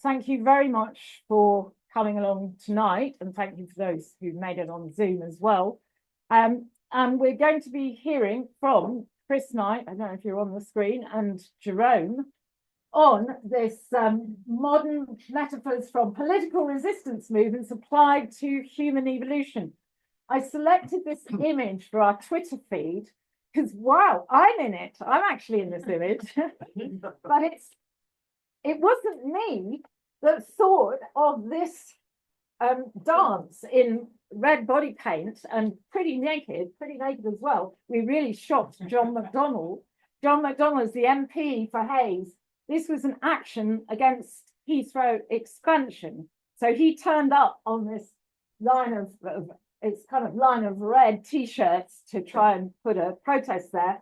thank you very much for coming along tonight, and thank you for those who made it on Zoom as well. And we're going to be hearing from Chris Knight, I don't know if you're on the screen, and Jerome on this modern metaphors from political resistance movements applied to human evolution. I selected this image for our Twitter feed because, wow, I'm in it. I'm actually in this image, but it wasn't me that thought of this dance in red body paint and pretty naked as well. We really shocked John McDonnell. John McDonnell is the MP for Hayes. This was an action against Heathrow expansion. So he turned up on this line of it's kind of line of red t-shirts to try and put a protest there.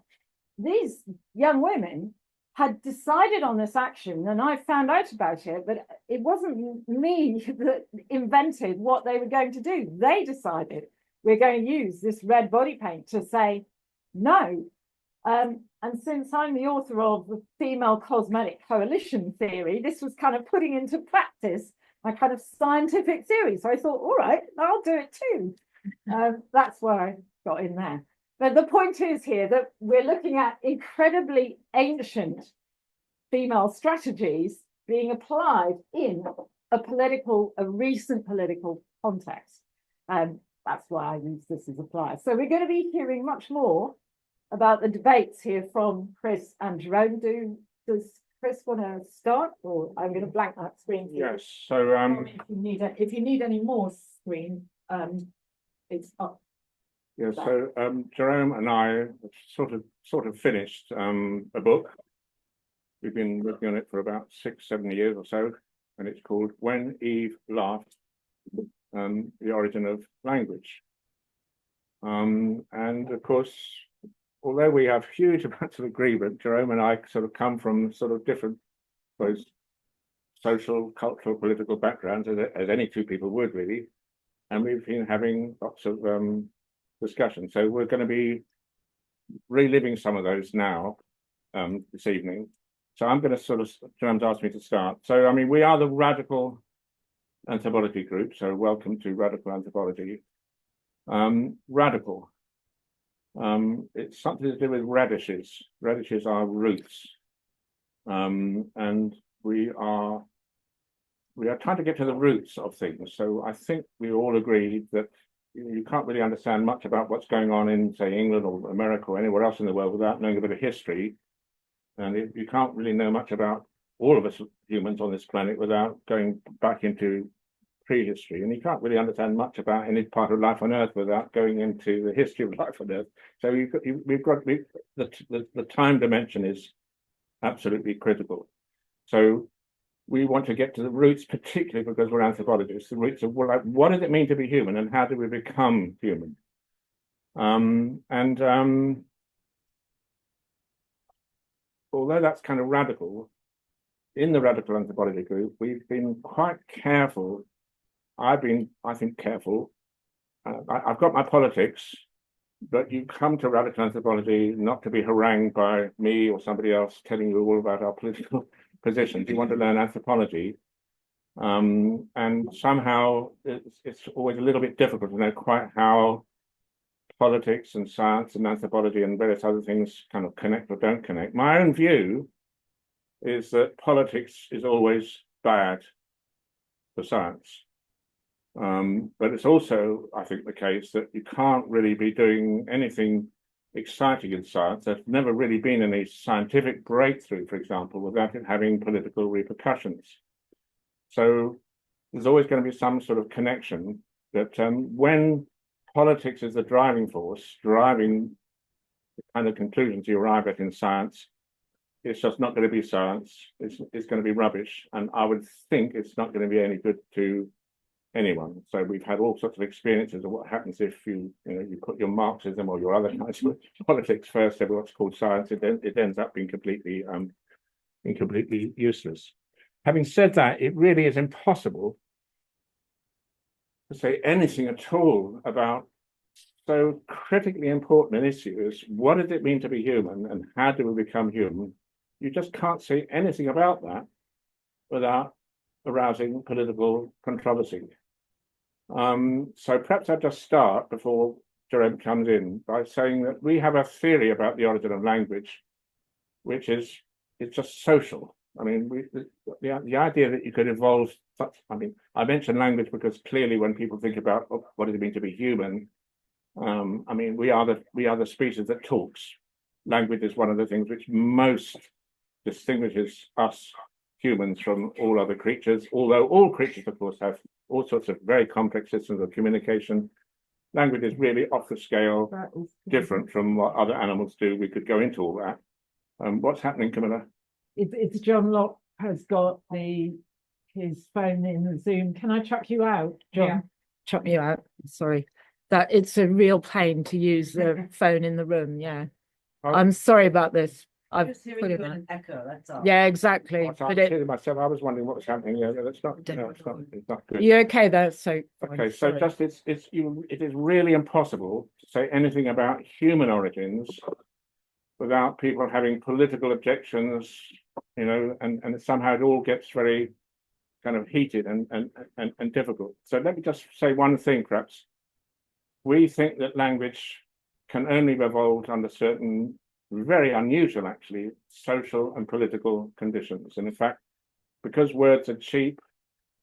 These young women had decided on this action, and I found out about it, but it wasn't me that invented what they were going to do. They decided we're going to use this red body paint to say no. And since I'm the author of the Female Cosmetic Coalition theory, this was kind of putting into practice my kind of scientific theory. So I thought, all right, I'll do it too. That's why I got in there. But the point is here that we're looking at incredibly ancient female strategies being applied in a recent political context. That's why I use this as applied. So we're going to be hearing much more about the debates here from Chris and Jerome. Does Chris want to start, or I'm going to blank that screen? Yes. So if you need any more screen, it's up. Yeah, so Jerome and I have sort of finished a book. We've been working on it for about 6-7 years or so, and it's called When Eve Laughed, the Origin of Language. And of course, although we have huge amounts of agreement, Jerome and I sort of come from sort of different, I suppose, social, cultural, political backgrounds, as any two people would really, and we've been having lots of discussion. So we're going to be reliving some of those now this evening. So I'm going to Jerome's asked me to start. So, I mean, we are the Radical Anthropology group. So welcome to Radical Anthropology. Radical. It's something to do with radishes. Radishes are roots. And we are trying to get to the roots of things. So I think we all agree that you can't really understand much about what's going on in, say, England or America or anywhere else in the world without knowing a bit of history. And you can't really know much about all of us humans on this planet without going back into prehistory. And you can't really understand much about any part of life on Earth without going into the history of life on Earth. So the time dimension is absolutely critical. So we want to get to the roots, particularly because we're anthropologists, the roots of what does it mean to be human and how do we become human? Although that's kind of radical, in the Radical Anthropology group, we've been quite careful. I've been, I think, careful. I've got my politics, but you come to Radical Anthropology not to be harangued by me or somebody else telling you all about our political positions. You want to learn anthropology, and somehow it's always a little bit difficult to know quite how politics and science and anthropology and various other things kind of connect or don't connect. My own view is that politics is always bad for science. But it's also, I think, the case that you can't really be doing anything exciting in science. There's never really been any scientific breakthrough, for example, without it having political repercussions. So there's always going to be some sort of connection that when politics is the driving force, driving the kind of conclusions you arrive at in science, it's just not going to be science. It's going to be rubbish. And I would think it's not going to be any good to anyone. So we've had all sorts of experiences of what happens if you put your Marxism or your other kinds of politics first over what's called science. It ends up being completely useless. Having said that, it really is impossible to say anything at all about so critically important an issue as what does it mean to be human and how do we become human? You just can't say anything about that without arousing political controversy. So perhaps I'll just start before Jerome comes in by saying that we have a theory about the origin of language, which is it's just social. I mean, the idea that you could evolve such, I mean, I mention language because clearly when people think about what does it mean to be human, I mean, we are the species that talks. Language is one of the things which most distinguishes us humans from all other creatures, although all creatures, of course, have all sorts of very complex systems of communication. Language is really off the scale, different from what other animals do. We could go into all that. What's happening, Camilla? It's John Locke has got his phone in the Zoom. Can I chuck you out, John? Yeah. Chuck you out. Sorry. That it's a real pain to use the phone in the room. Yeah. Oh. I'm sorry about this. I've Just hearing put you it in on. an echo, that's all. Yeah, exactly. I But was myself. I was wondering what was happening. Yeah, that's not. No, it's not good. you're okay there. So Okay, so sorry. just it is really impossible to say anything about human origins without people having political objections, you know, and somehow it all gets very kind of heated and difficult. So let me just say one thing, perhaps. We think that language can only be evolved under certain very unusual, actually, social and political conditions. And in fact, because words are cheap,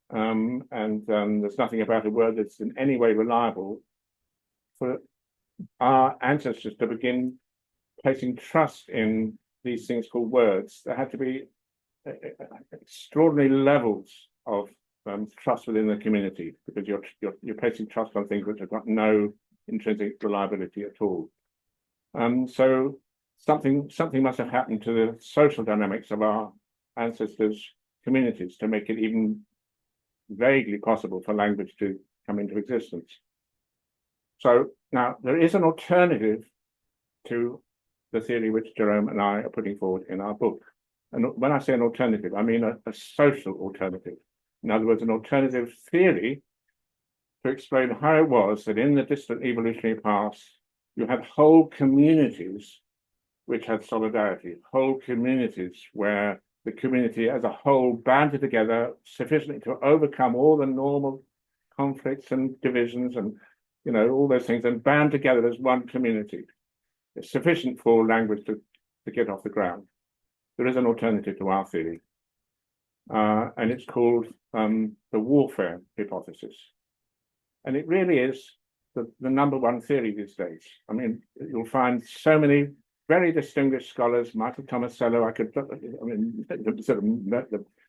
and there's nothing about a word that's in any way reliable, for our ancestors to begin placing trust in these things called words, there had to be extraordinary levels of trust within the community, because you're placing trust on things which have got no intrinsic reliability at all. So something must have happened to the social dynamics of our ancestors' communities to make it even vaguely possible for language to come into existence. So now there is an alternative to the theory which Jerome and I are putting forward in our book. And when I say an alternative, I mean a social alternative. In other words, an alternative theory to explain how it was that in the distant evolutionary past, you had whole communities which had solidarity, whole communities where the community as a whole banded together sufficiently to overcome all the normal conflicts and divisions and, you know, all those things, and band together as one community. It's sufficient for language to get off the ground. There is an alternative to our theory, and it's called the warfare hypothesis. And it really is the number one theory these days. I mean, you'll find so many very distinguished scholars, Michael Tomasello,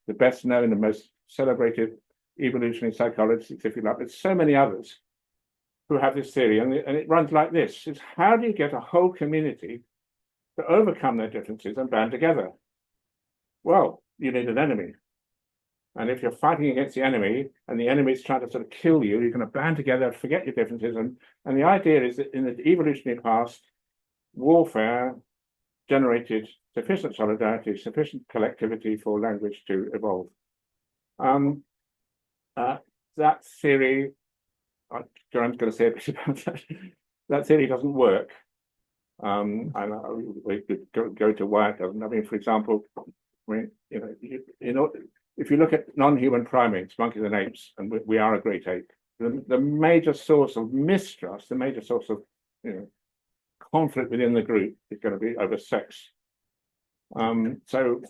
the best known and most celebrated evolutionary psychologists, if you like, but so many others who have this theory, and it runs like this: is how do you get a whole community to overcome their differences and band together? Well, you need an enemy. And if you're fighting against the enemy and the enemy is trying to sort of kill you, you're going to band together, forget your differences. And the idea is that in the evolutionary past, warfare generated sufficient solidarity, sufficient collectivity for language to evolve. That theory, Jerome's going to say a bit about that. That theory doesn't work. And we could go to why it doesn't. I mean, for example, if you look at non-human primates, monkeys and apes, and we are a great ape, the major source of mistrust, the major source of conflict within the group is going to be over sex. So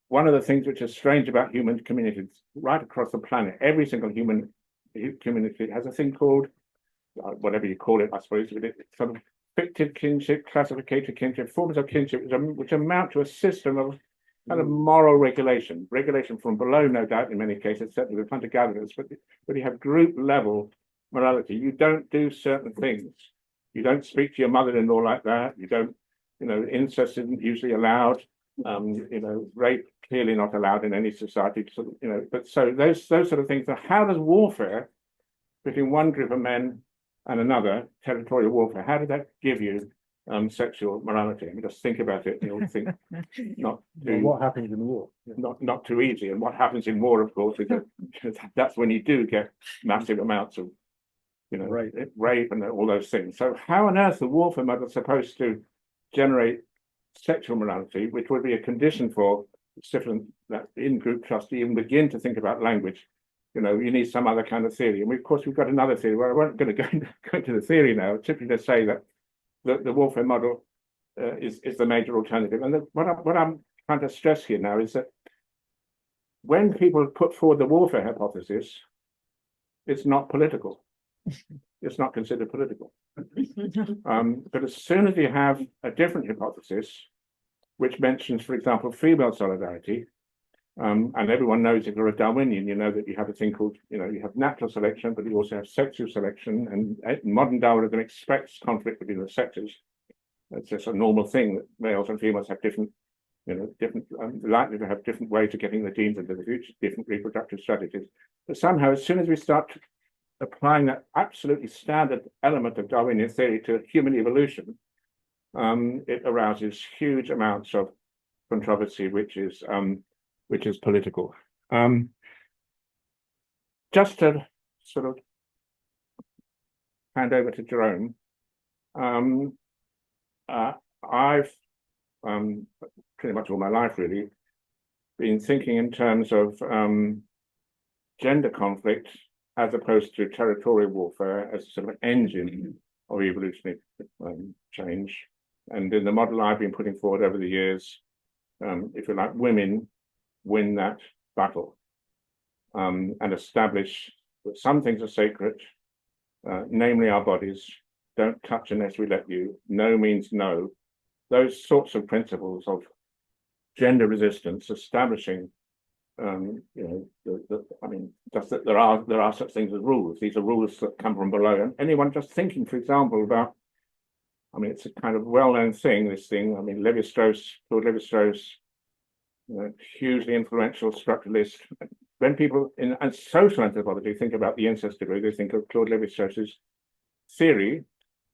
one of the things which is strange about human communities right across the planet, every single human community has a thing called, whatever you call it, I suppose, it's sort of fictive kinship, classificatory kinship, forms of kinship, which amount to a system of kind of moral regulation from below, no doubt, in many cases, certainly with hunter-gatherers, but you have group level morality. You don't do certain things. You don't speak to your mother-in-law like that. You don't, incest isn't usually allowed. Rape clearly not allowed in any society. So, but so those sort of things. So how does warfare between one group of men and another, territorial warfare, how did that give you sexual morality? I mean, just think about it. You'll think not too, what happens in the war? not too easy. And what happens in war, of course, is that that's when you do get massive amounts of rape and all those things. So how on earth the warfare mode is supposed to generate sexual morality, which would be a condition for it's different that in-group trust to even begin to think about language. You know, you need some other kind of theory. And of course, we've got another theory. Well, I won't going to go into the theory now, simply to say that the warfare model is the major alternative. And what I'm trying to stress here now is that when people put forward the warfare hypothesis, it's not political. It's not considered political. But as soon as you have a different hypothesis, which mentions, for example, female solidarity, and everyone knows if you're a Darwinian, you know that you have a thing called, you know, you have natural selection, but you also have sexual selection, and modern Darwinism expects conflict between the sexes. It's just a normal thing that males and females have different, you know, likely to have different ways of getting the genes into the future, different reproductive strategies. But somehow, as soon as we start applying that absolutely standard element of Darwinian theory to human evolution, it arouses huge amounts of controversy, which is political. Just to sort of hand over to Jerome, I've pretty much all my life really been thinking in terms of gender conflict as opposed to territorial warfare as a sort of engine of evolutionary change. And in the model I've been putting forward over the years, if you like, women win that battle and establish that some things are sacred, namely our bodies. Don't touch unless we let you. No means no. Those sorts of principles of gender resistance, establishing, you know, I mean, just that there are such things as rules. These are rules that come from below. And anyone just thinking, for example, about, I mean, it's a kind of well-known thing. This thing. I mean, Claude Lévi-Strauss, hugely influential structuralist. When people in social anthropology think about the incest debate, they think of Claude Lévi-Strauss's theory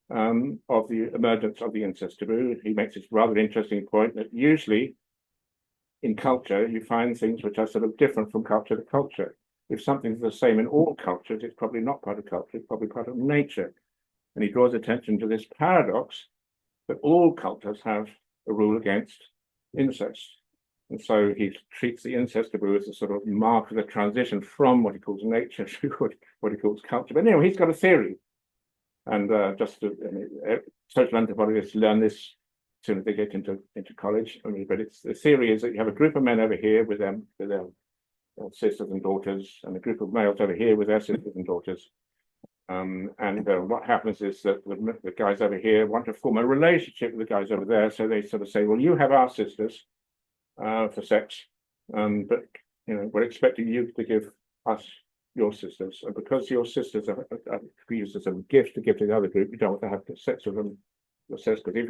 of the emergence of the incest taboo. He makes this rather interesting point that usually in culture you find things which are sort of different from culture to culture. If something's the same in all cultures, it's probably not part of culture, it's probably part of nature. And he draws attention to this paradox that all cultures have a rule against incest. And so he treats the incest taboo as a sort of mark of the transition from what he calls nature to what he calls culture. But anyway, he's got a theory. And social anthropologists learn this as soon as they get into college. I mean, but it's the theory is that you have a group of men over here with their sisters and daughters, and a group of males over here with their sisters and daughters. And what happens is that the guys over here want to form a relationship with the guys over there, so they sort of say, "Well, you have our sisters for sex, but you know we're expecting you to give us your sisters, and because your sisters are used as a gift to give to the other group, you don't want to have sex with them yourselves. Because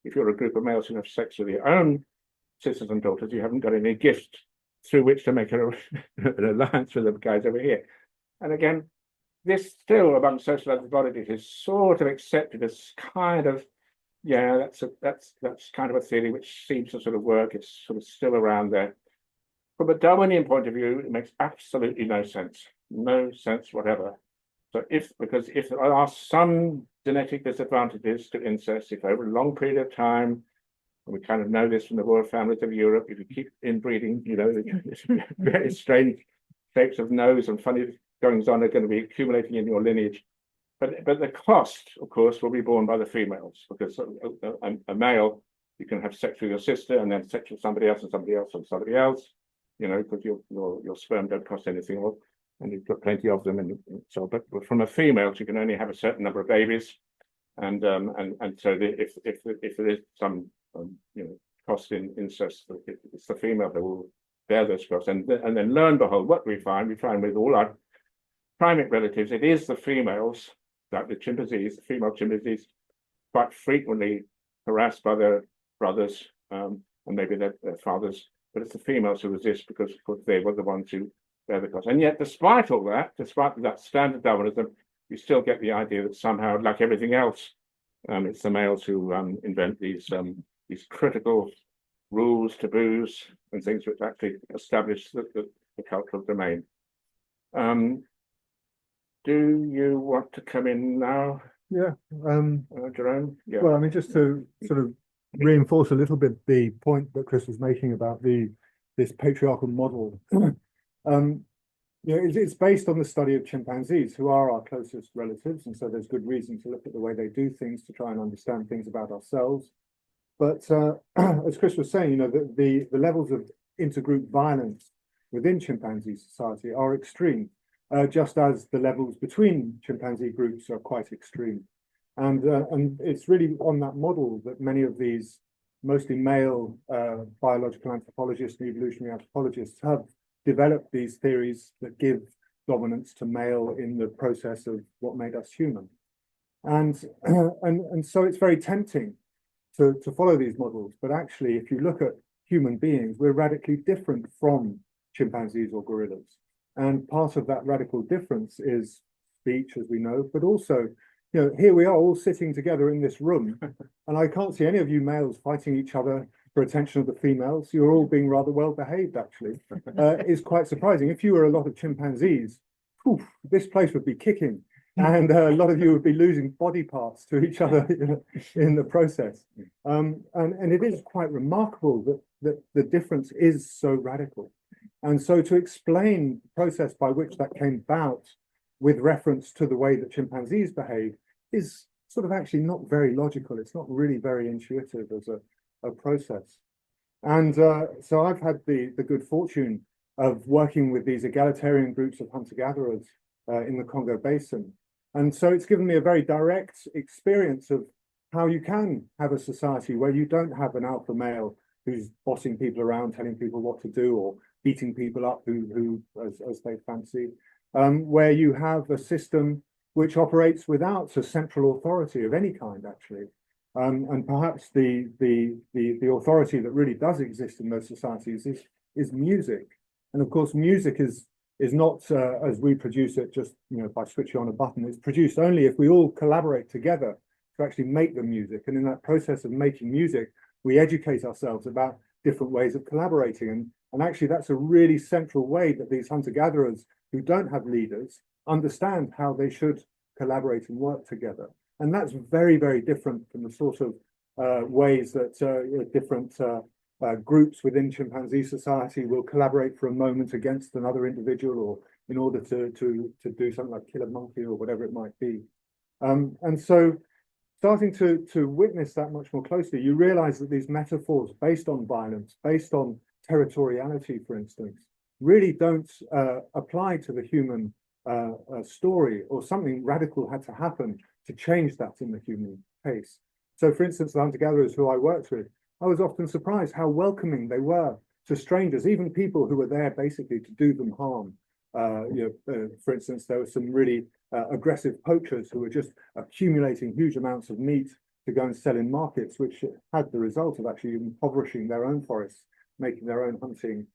if you're a group of males who have sex with your own sisters and daughters, you haven't got any gift through which to make an alliance with the guys over here." And again, this still among social anthropologists is sort of accepted as kind of, yeah, that's kind of a theory which seems to sort of work. It's sort of still around there. From a Darwinian point of view, it makes absolutely no sense whatever. So because if there are some genetic disadvantages to incest, if over a long period of time, and we kind of know this from the royal families of Europe, if you keep inbreeding, you know, very strange shapes of nose and funny goings on are going to be accumulating in your lineage. But the cost, of course, will be borne by the females, because a male, you can have sex with your sister and then sex with somebody else and somebody else and somebody else, you know, because your sperm don't cost anything, and you've got plenty of them, and so. But from a female, you can only have a certain number of babies, and so if there is some you know cost in incest, it's the female that will bear those costs, and then lo and behold, what we find with all our primate relatives, it is the females, like the female chimpanzees, quite frequently harassed by their brothers and maybe their fathers. But it's the females who resist because, of course, they were the ones who bear the cost. And yet, despite all that, despite that standard Darwinism, you still get the idea that somehow, like everything else, it's the males who invent these critical rules, taboos, and things which actually establish the cultural domain. Do you want to come in now? Yeah. Jerome? Yeah. Well, I mean, just to sort of reinforce a little bit the point that Chris was making about the this patriarchal model. It's based on the study of chimpanzees, who are our closest relatives, and so there's good reason to look at the way they do things to try and understand things about ourselves. But as Chris was saying, the levels of intergroup violence within chimpanzee society are extreme, just as the levels between chimpanzee groups are quite extreme. And it's really on that model that many of these mostly male biological anthropologists and evolutionary anthropologists have developed these theories that give dominance to male in the process of what made us human. And so it's very tempting to follow these models. But actually, if you look at human beings, we're radically different from chimpanzees or gorillas. And part of that radical difference is speech, as we know, but also, here we are all sitting together in this room, and I can't see any of you males fighting each other for attention of the females. You're all being rather well behaved, actually. It's quite surprising. If you were a lot of chimpanzees, this place would be kicking, and a lot of you would be losing body parts to each other in the process. And it is quite remarkable that the difference is so radical. And so to explain the process by which that came about with reference to the way that chimpanzees behave is sort of actually not very logical. It's not really very intuitive as a process. And so I've had the good fortune of working with these egalitarian groups of hunter-gatherers in the Congo Basin. And so it's given me a very direct experience of how you can have a society where you don't have an alpha male who's bossing people around, telling people what to do, or beating people up who as they fancy, where you have a system which operates without a central authority of any kind, actually. And perhaps the authority that really does exist in those societies is music. And of course, music is not as we produce it just by switching on a button. It's produced only if we all collaborate together to actually make the music. And in that process of making music, we educate ourselves about different ways of collaborating. And actually, that's a really central way that these hunter-gatherers who don't have leaders understand how they should collaborate and work together. And that's very, very different from the sort of ways that different groups within chimpanzee society will collaborate for a moment against another individual, or in order to do something like kill a monkey or whatever it might be. And so starting to witness that much more closely, you realize that these metaphors based on violence, based on territoriality, for instance, really don't apply to the human story, or something radical had to happen to change that in the human case. So, for instance, the hunter-gatherers who I worked with, I was often surprised how welcoming they were to strangers, even people who were there basically to do them harm. For instance, there were some really aggressive poachers who were just accumulating huge amounts of meat to go and sell in markets, which had the result of actually impoverishing their own forests, making their own hunting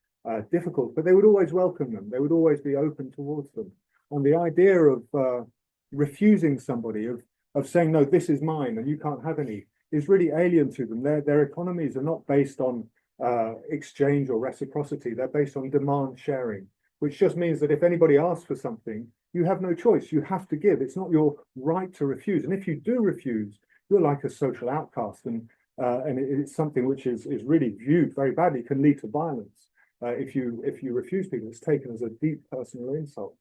difficult. But they would always welcome them. They would always be open towards them. And the idea of refusing somebody, of saying, no, this is mine and you can't have any, is really alien to them. Their economies are not based on exchange or reciprocity. They're based on demand sharing, which just means that if anybody asks for something, you have no choice. You have to give. It's not your right to refuse. And if you do refuse, you're like a social outcast. And it's something which is really viewed very badly, can lead to violence. If you refuse people, it's taken as a deep personal insult.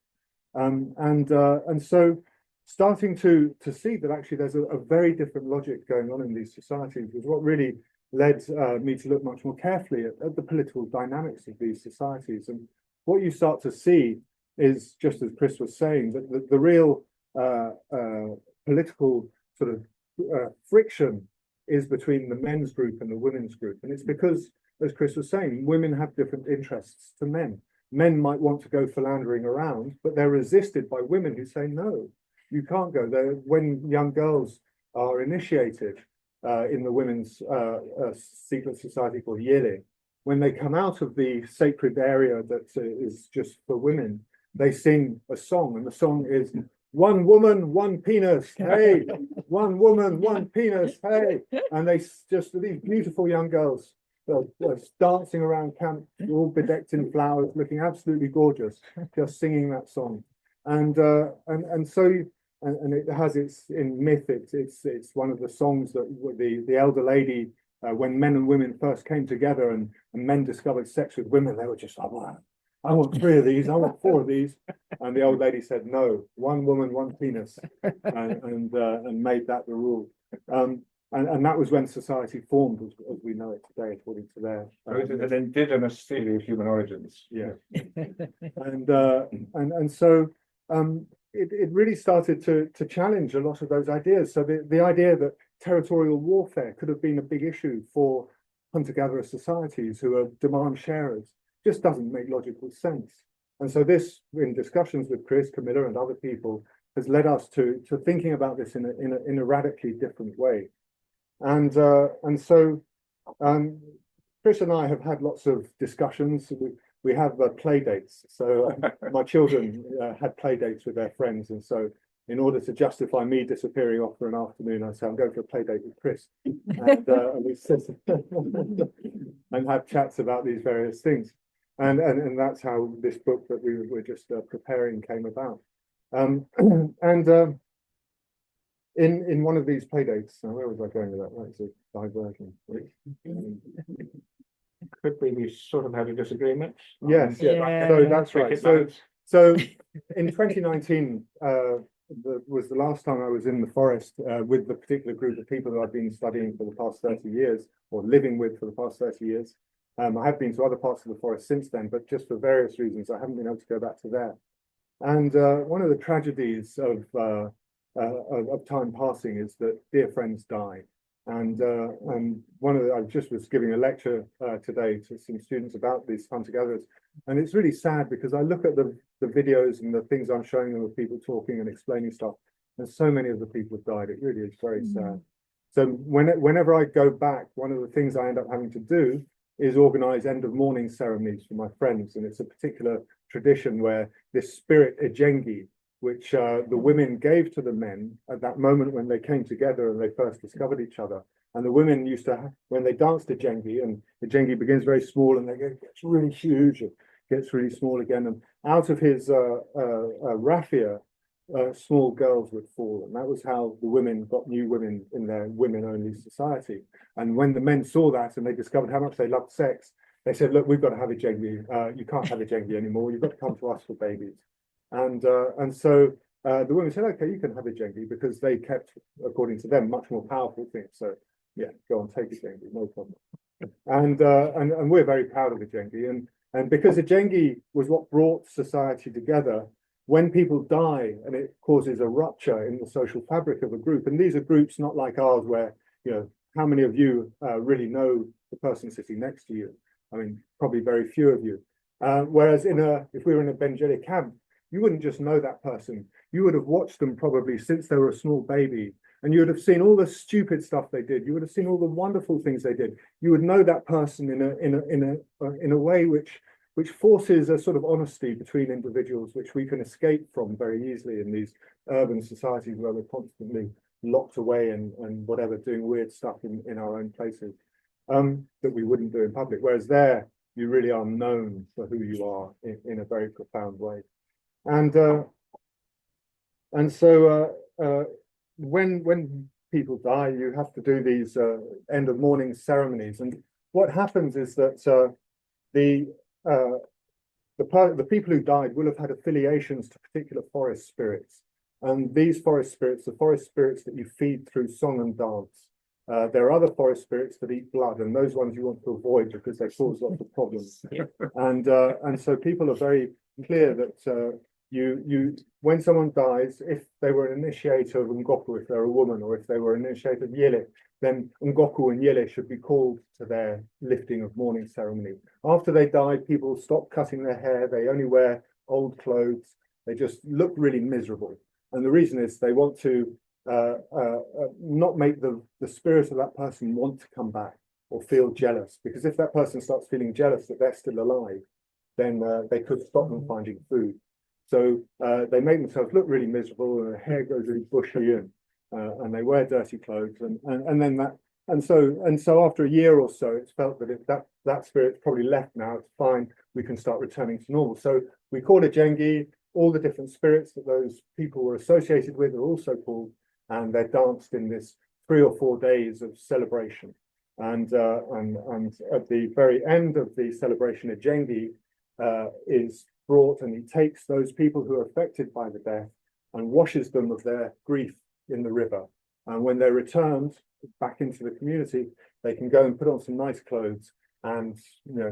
And so starting to see that actually there's a very different logic going on in these societies was what really led me to look much more carefully at the political dynamics of these societies. And what you start to see is, just as Chris was saying, that the real political sort of friction is between the men's group and the women's group. And it's because, as Chris was saying, women have different interests to men. Men might want to go philandering around, but they're resisted by women who say, no, you can't go there. When young girls are initiated in the women's secret society called Yele, when they come out of the sacred area that is just for women, they sing a song, and the song is one woman, one penis, hey, one woman, one penis, hey. And they just, these beautiful young girls, dancing around camp, all bedecked in flowers, looking absolutely gorgeous, just singing that song. And it has its in myth. It's one of the songs that the elder lady when men and women first came together and men discovered sex with women, they were just like, wow, I want 3 of these, I want 4 of these. And the old lady said, no, 1 woman, 1 penis, and made that the rule. And that was when society formed as we know it today, according to their. So it is an indigenous theory of human origins. Yeah. And so it really started to challenge a lot of those ideas. So the idea that territorial warfare could have been a big issue for hunter-gatherer societies who are demand sharers just doesn't make logical sense. And so this, in discussions with Chris, Camilla, and other people, has led us to thinking about this in a radically different way. And so Chris and I have had lots of discussions. We have play dates. So my children had play dates with their friends, and so in order to justify me disappearing off for an afternoon, I say I'm going for a play date with Chris, and we sit and have chats about these various things, and that's how this book that we were just preparing came about. In one of these play dates, where was I going with that? That's a diversion. Could we sort of had a disagreement? Yes, yeah. So that's right. So in 2019 was the last time I was in the forest with the particular group of people that I've been studying for the past 30 years, or living with for the past 30 years. I have been to other parts of the forest since then, but just for various reasons, I haven't been able to go back to there. And one of the tragedies of time passing is that dear friends die. And I just was giving a lecture today to some students about these hunter-gatherers, and it's really sad because I look at the videos and the things I'm showing them of people talking and explaining stuff, and so many of the people have died. It really is very sad. So whenever I go back, one of the things I end up having to do is organize end of mourning ceremonies for my friends, and it's a particular tradition where this spirit Ejengi, which the women gave to the men at that moment when they came together and they first discovered each other. And the women used to, when they danced Ejengi, and Ejengi begins very small and it gets really huge, it gets really small again. And out of his raffia, small girls would fall. And that was how the women got new women in their women-only society. And when the men saw that and they discovered how much they loved sex, they said, look, we've got to have Ejengi. You can't have Ejengi anymore. You've got to come to us for babies. And so the women said, okay, you can have Ejengi, because they kept, according to them, much more powerful things. So yeah, go on, take Ejengi, no problem. And we're very proud of Ejengi. And because Ejengi was what brought society together, when people die and it causes a rupture in the social fabric of a group, and these are groups not like ours where, how many of you really know the person sitting next to you? I mean, probably very few of you. Whereas if we were in a Benjeli camp, you wouldn't just know that person. You would have watched them probably since they were a small baby, and you would have seen all the stupid stuff they did. You would have seen all the wonderful things they did. You would know that person in a way which forces a sort of honesty between individuals, which we can escape from very easily in these urban societies where we're constantly locked away and whatever, doing weird stuff in our own places that we wouldn't do in public. Whereas there, you really are known for who you are in a very profound way. And so when people die, you have to do these end of mourning ceremonies. And what happens is that the people who died will have had affiliations to particular forest spirits. And these forest spirits are forest spirits that you feed through song and dance. There are other forest spirits that eat blood, and those ones you want to avoid because they cause lots of problems. And so people are very clear that when someone dies, if they were an initiator of Ngoku, if they're a woman, or if they were an initiator of Yele, then Ngoku and Yele should be called to their lifting of mourning ceremony. After they die, people stop cutting their hair. They only wear old clothes. They just look really miserable. And the reason is they want to not make the spirit of that person want to come back or feel jealous. Because if that person starts feeling jealous that they're still alive, then they could stop them finding food. So they make themselves look really miserable, and their hair goes really bushy, and they wear dirty clothes, and so after a year or so, it's felt that if that spirit's probably left now, it's fine. We can start returning to normal. So we call it Ejengi. All the different spirits that those people were associated with are also called, and they're danced in this 3 or 4 days of celebration. And then And at the very end of the celebration, a Jengi is brought, and he takes those people who are affected by the death and washes them of their grief in the river. And when they're returned back into the community, they can go and put on some nice clothes and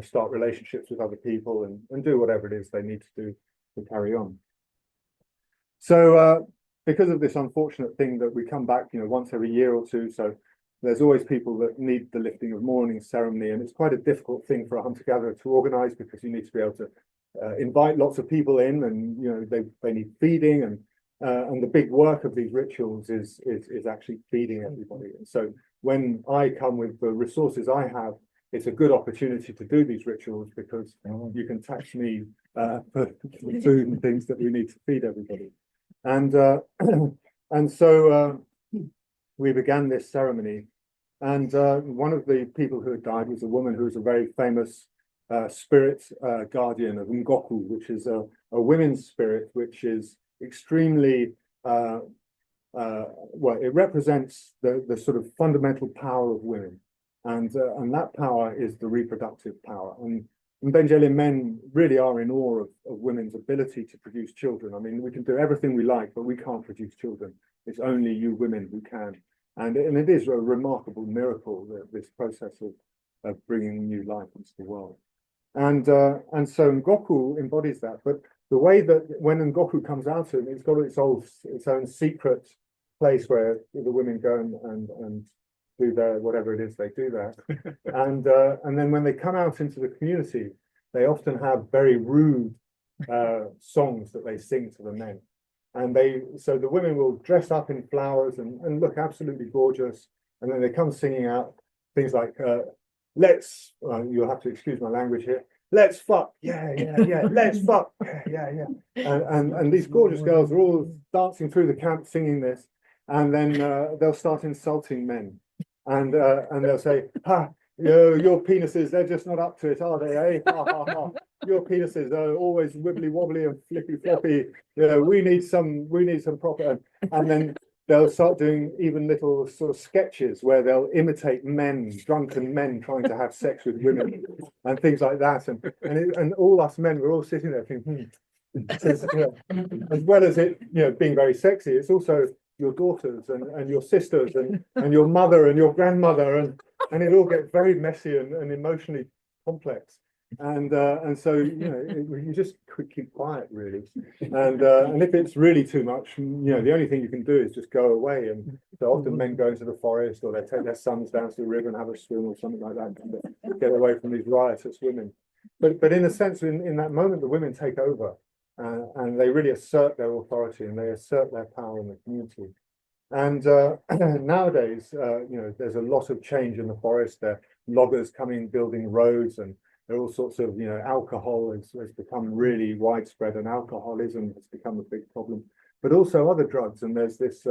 start relationships with other people and do whatever it is they need to do to carry on. So because of this unfortunate thing that we come back once every year or two, so there's always people that need the lifting of mourning ceremony, and it's quite a difficult thing for a hunter-gatherer to organize, because you need to be able to invite lots of people in, and they need feeding, and the big work of these rituals is actually feeding everybody. And so when I come with the resources I have, it's a good opportunity to do these rituals, because you can tax me for food and things that we need to feed everybody. And and so we began this ceremony, and one of the people who had died was a woman who was a very famous spirit guardian of Ngoku, which is a women's spirit, which is extremely well, it represents the sort of fundamental power of women, and that power is the reproductive power. And Benjeli men really are in awe of women's ability to produce children. I mean, we can do everything we like, but we can't produce children. It's only you women who can. And it is a remarkable miracle, this process of bringing new life into the world. And so Ngoku embodies that. But the way that when Ngoku comes out of it, it's got its own secret place where the women go and do their whatever it is they do there. And then when they come out into the community, they often have very rude songs that they sing to the men. And so the women will dress up in flowers and look absolutely gorgeous. And then they come singing out things like, you'll have to excuse my language here, let's fuck, yeah, let's fuck, yeah. And these gorgeous girls are all dancing through the camp singing this. And then they'll start insulting men. And they'll say, your penises, they're just not up to it, are they, eh? Ha, ha, ha. Your penises are always wibbly wobbly and flippy floppy. We need some proper. And then they'll start doing even little sort of sketches where they'll imitate drunken men trying to have sex with women and things like that. And all us men, we're all sitting there thinking, as well as it being very sexy, it's also your daughters and your sisters and your mother and your grandmother, and it all gets very messy and emotionally complex. And so you just keep quiet, really. And if it's really too much, the only thing you can do is just go away. And so often men go into the forest, or they take their sons down to the river and have a swim or something like that, to get away from these riotous women. But in a sense, in that moment, the women take over, and they really assert their authority, and they assert their power in the community. And nowadays, there's a lot of change in the forest. There are loggers coming, building roads, and there are all sorts of, alcohol has become really widespread, and alcoholism has become a big problem, but also other drugs. And there's this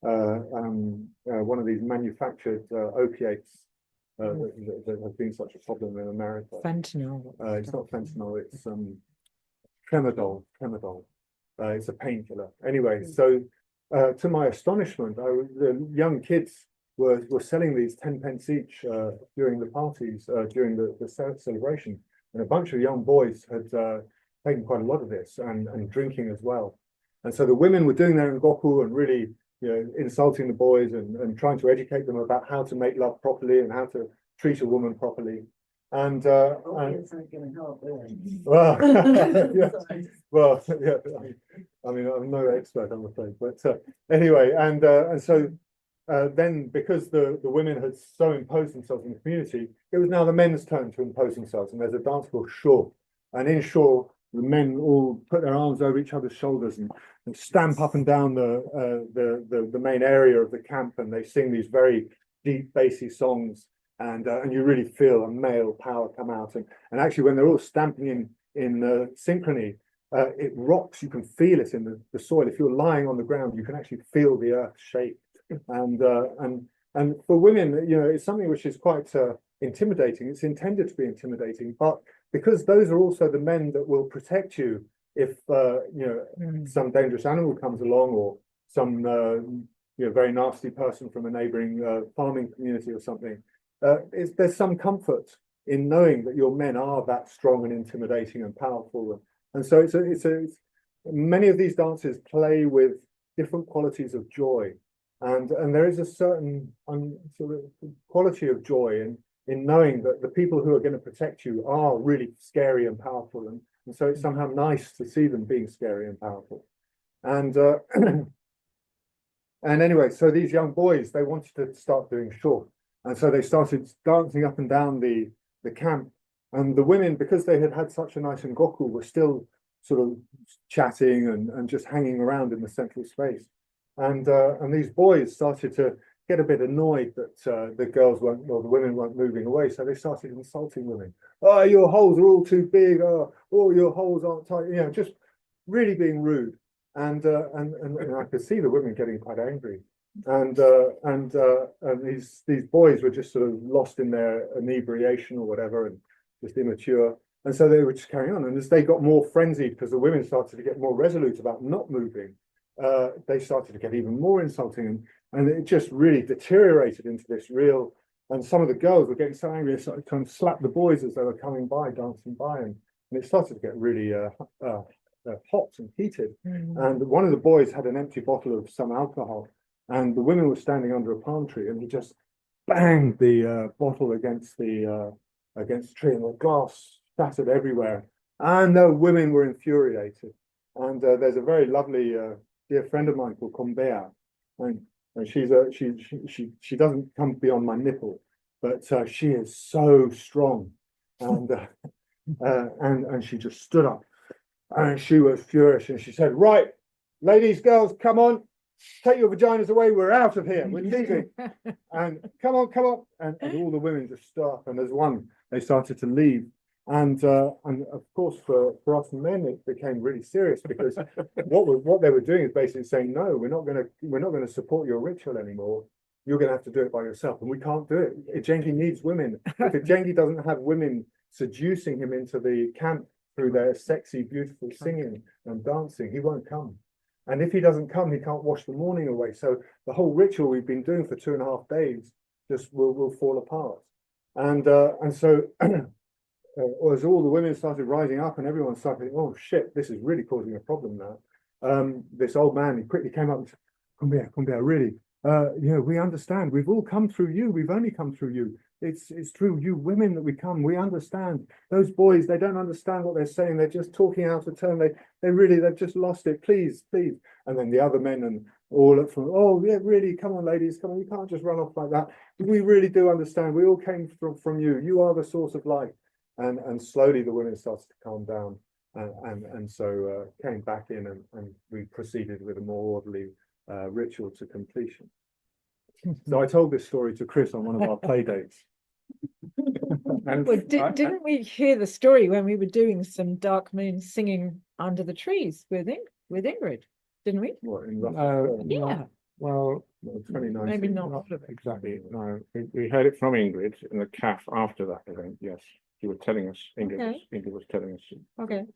one of these manufactured opiates that have been such a problem in America. Fentanyl. It's not fentanyl, it's tramadol. It's a painkiller. Anyway, so to my astonishment, the young kids were selling these 10 pence each during the parties, during the celebration. And a bunch of young boys had taken quite a lot of this and drinking as well. And so the women were doing their ngoku and really, insulting the boys and trying to educate them about how to make love properly and how to treat a woman properly. And well, yeah, I mean, I'm no expert, I'm afraid, but anyway, and so then, because the women had so imposed themselves in the community, it was now the men's turn to impose themselves. And there's a dance called Shaw, and in Shaw, the men all put their arms over each other's shoulders and stamp up and down the main area of the camp, and they sing these very deep, bassy songs. And you really feel a male power come out, and actually when they're all stamping in synchrony, it rocks. You can feel it in the soil. If you're lying on the ground, you can actually feel the earth shake. And for women, it's something which is quite intimidating. It's intended to be intimidating, but because those are also the men that will protect you if some dangerous animal comes along, or some very nasty person from a neighboring farming community or something. there's some comfort in knowing that your men are that strong and intimidating and powerful. And so many of these dances play with different qualities of joy. And there is a certain sort of quality of joy in knowing that the people who are going to protect you are really scary and powerful. And so it's somehow nice to see them being scary and powerful. And and anyway, so these young boys, they wanted to start doing short. And so they started dancing up and down the camp. And the women, because they had had such a nice ngoku, were still sort of chatting and just hanging around in the central space. And these boys started to get a bit annoyed that the girls weren't, or the women weren't moving away. So they started insulting women. Oh, your holes are all too big. Oh, your holes aren't tight. You know, just really being rude. And I could see the women getting quite angry. And these boys were just sort of lost in their inebriation or whatever, and just immature. And so they were just carrying on. And as they got more frenzied, because the women started to get more resolute about not moving, they started to get even more insulting, and it just really deteriorated into this real. And some of the girls were getting so angry, they started trying to slap the boys as they were coming by, dancing by, and it started to get really hot and heated. And one of the boys had an empty bottle of some alcohol, and the women were standing under a palm tree, and he just banged the bottle against the tree, and the glass shattered everywhere. And the women were infuriated. And there's a very lovely dear friend of mine called Combea, and she doesn't come beyond my nipple, but she is so strong, and she just stood up, and she was furious, and she said, "Right, ladies, girls, come on, take your vaginas away. We're out of here. We're leaving." And come on, and all the women just stood up, and as one, they started to leave. And of course, for us men, it became really serious, because what they were doing is basically saying, "No, we're not going to support your ritual anymore. You're going to have to do it by yourself, and we can't do it. Ijengi needs women. If Ijengi doesn't have women seducing him into the camp through their sexy, beautiful singing and dancing, he won't come. And if he doesn't come, he can't wash the mourning away. So the whole ritual we've been doing for 2.5 days just will fall apart." And so. As all the women started rising up and everyone started thinking, "Oh shit, this is really causing a problem now." This old man, he quickly came up and said, Kumbaya, really, we understand. We've all come through you. We've only come through you. It's through you women that we come. We understand. Those boys, they don't understand what they're saying. They're just talking out of turn. They've just lost it. Please, please. And then the other men and all from, "Oh yeah, really, come on, ladies, come on. You can't just run off like that. We really do understand. We all came from you. You are the source of life." And slowly the women started to calm down, and so came back in, and we proceeded with a more orderly ritual to completion. So I told this story to Chris on one of our play dates. And Well, didn't we hear the story when we were doing some Dark Moon singing under the trees with Ingrid? Didn't we? what, in Yeah. well, 29. Maybe not. Exactly. No, we heard it from Ingrid in the CAF after that event. Yes, she was telling us. Ingrid was telling us. Okay.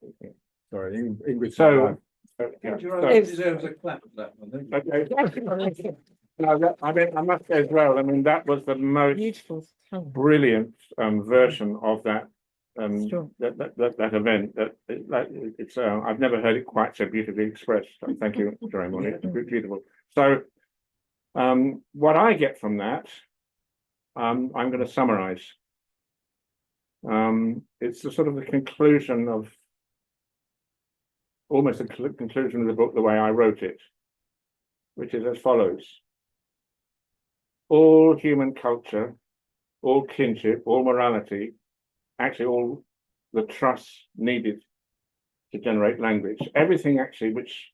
Sorry, Ingrid. So, Deserves a clap for that one. okay. No, I mean, I must say as well. I mean, that was the most Beautiful song. brilliant version of that Sure. that event. It's I've never heard it quite so beautifully expressed. So thank you, Jerome. It's beautiful. So, what I get from that, I'm going to summarize. It's the sort of the conclusion of, almost the conclusion of the book, the way I wrote it, which is as follows: all human culture, all kinship, all morality, actually all the trust needed to generate language, everything actually which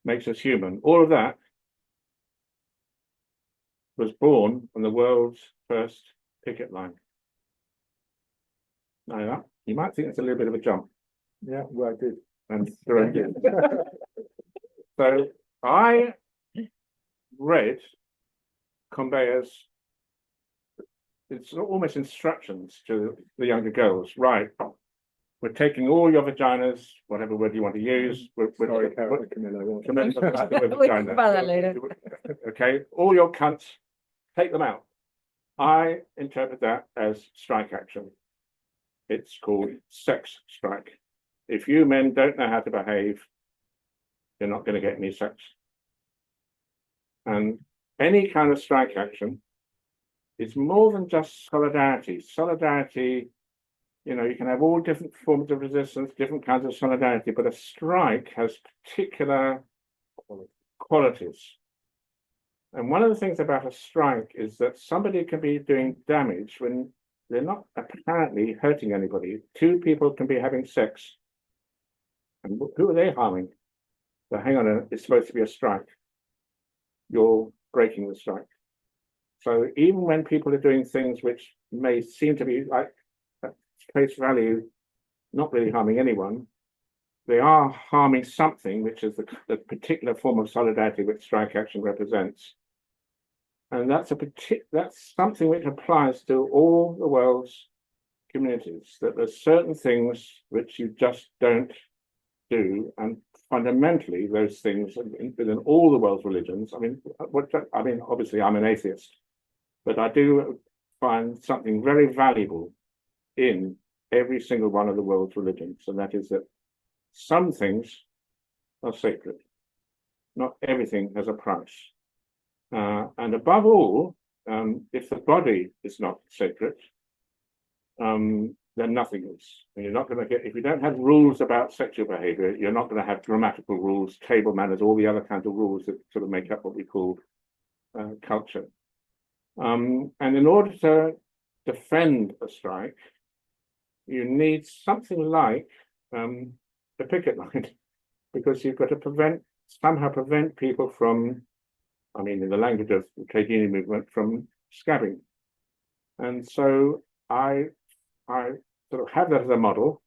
makes us human, all of that was born on the world's first picket line. Now, you might think it's a little bit of a jump. Yeah, well, I did. And so I read Combea's, it's almost instructions to the younger girls. Right, we're taking all your vaginas, whatever word you want to use. Sorry, Camilla. We'll talk about that later. Okay, all your cunts, take them out. I interpret that as strike action. It's called sex strike. If you men don't know how to behave, you're not going to get any sex. And any kind of strike action is more than just solidarity. Solidarity, you can have all different forms of resistance, different kinds of solidarity, but a strike has particular qualities. And one of the things about a strike is that somebody can be doing damage when they're not apparently hurting anybody. Two people can be having sex. And who are they harming? So hang on, it's supposed to be a strike. You're breaking the strike. So even when people are doing things which may seem to be like at face value, not really harming anyone, they are harming something, which is the particular form of solidarity which strike action represents. And that's something which applies to all the world's communities, that there's certain things which you just don't do, and fundamentally those things within all the world's religions. Obviously I'm an atheist, but I do find something very valuable in every single one of the world's religions, and that is that some things are sacred. Not everything has a price. And above all, if the body is not sacred, then nothing is. And you're not going to get, if you don't have rules about sexual behavior, you're not going to have grammatical rules, table manners, all the other kinds of rules that sort of make up what we call culture. And in order to defend a strike, you need something like the picket line, because you've got to somehow prevent people from, in the language of the trade union movement, from scabbing. And so I sort of have that as a model.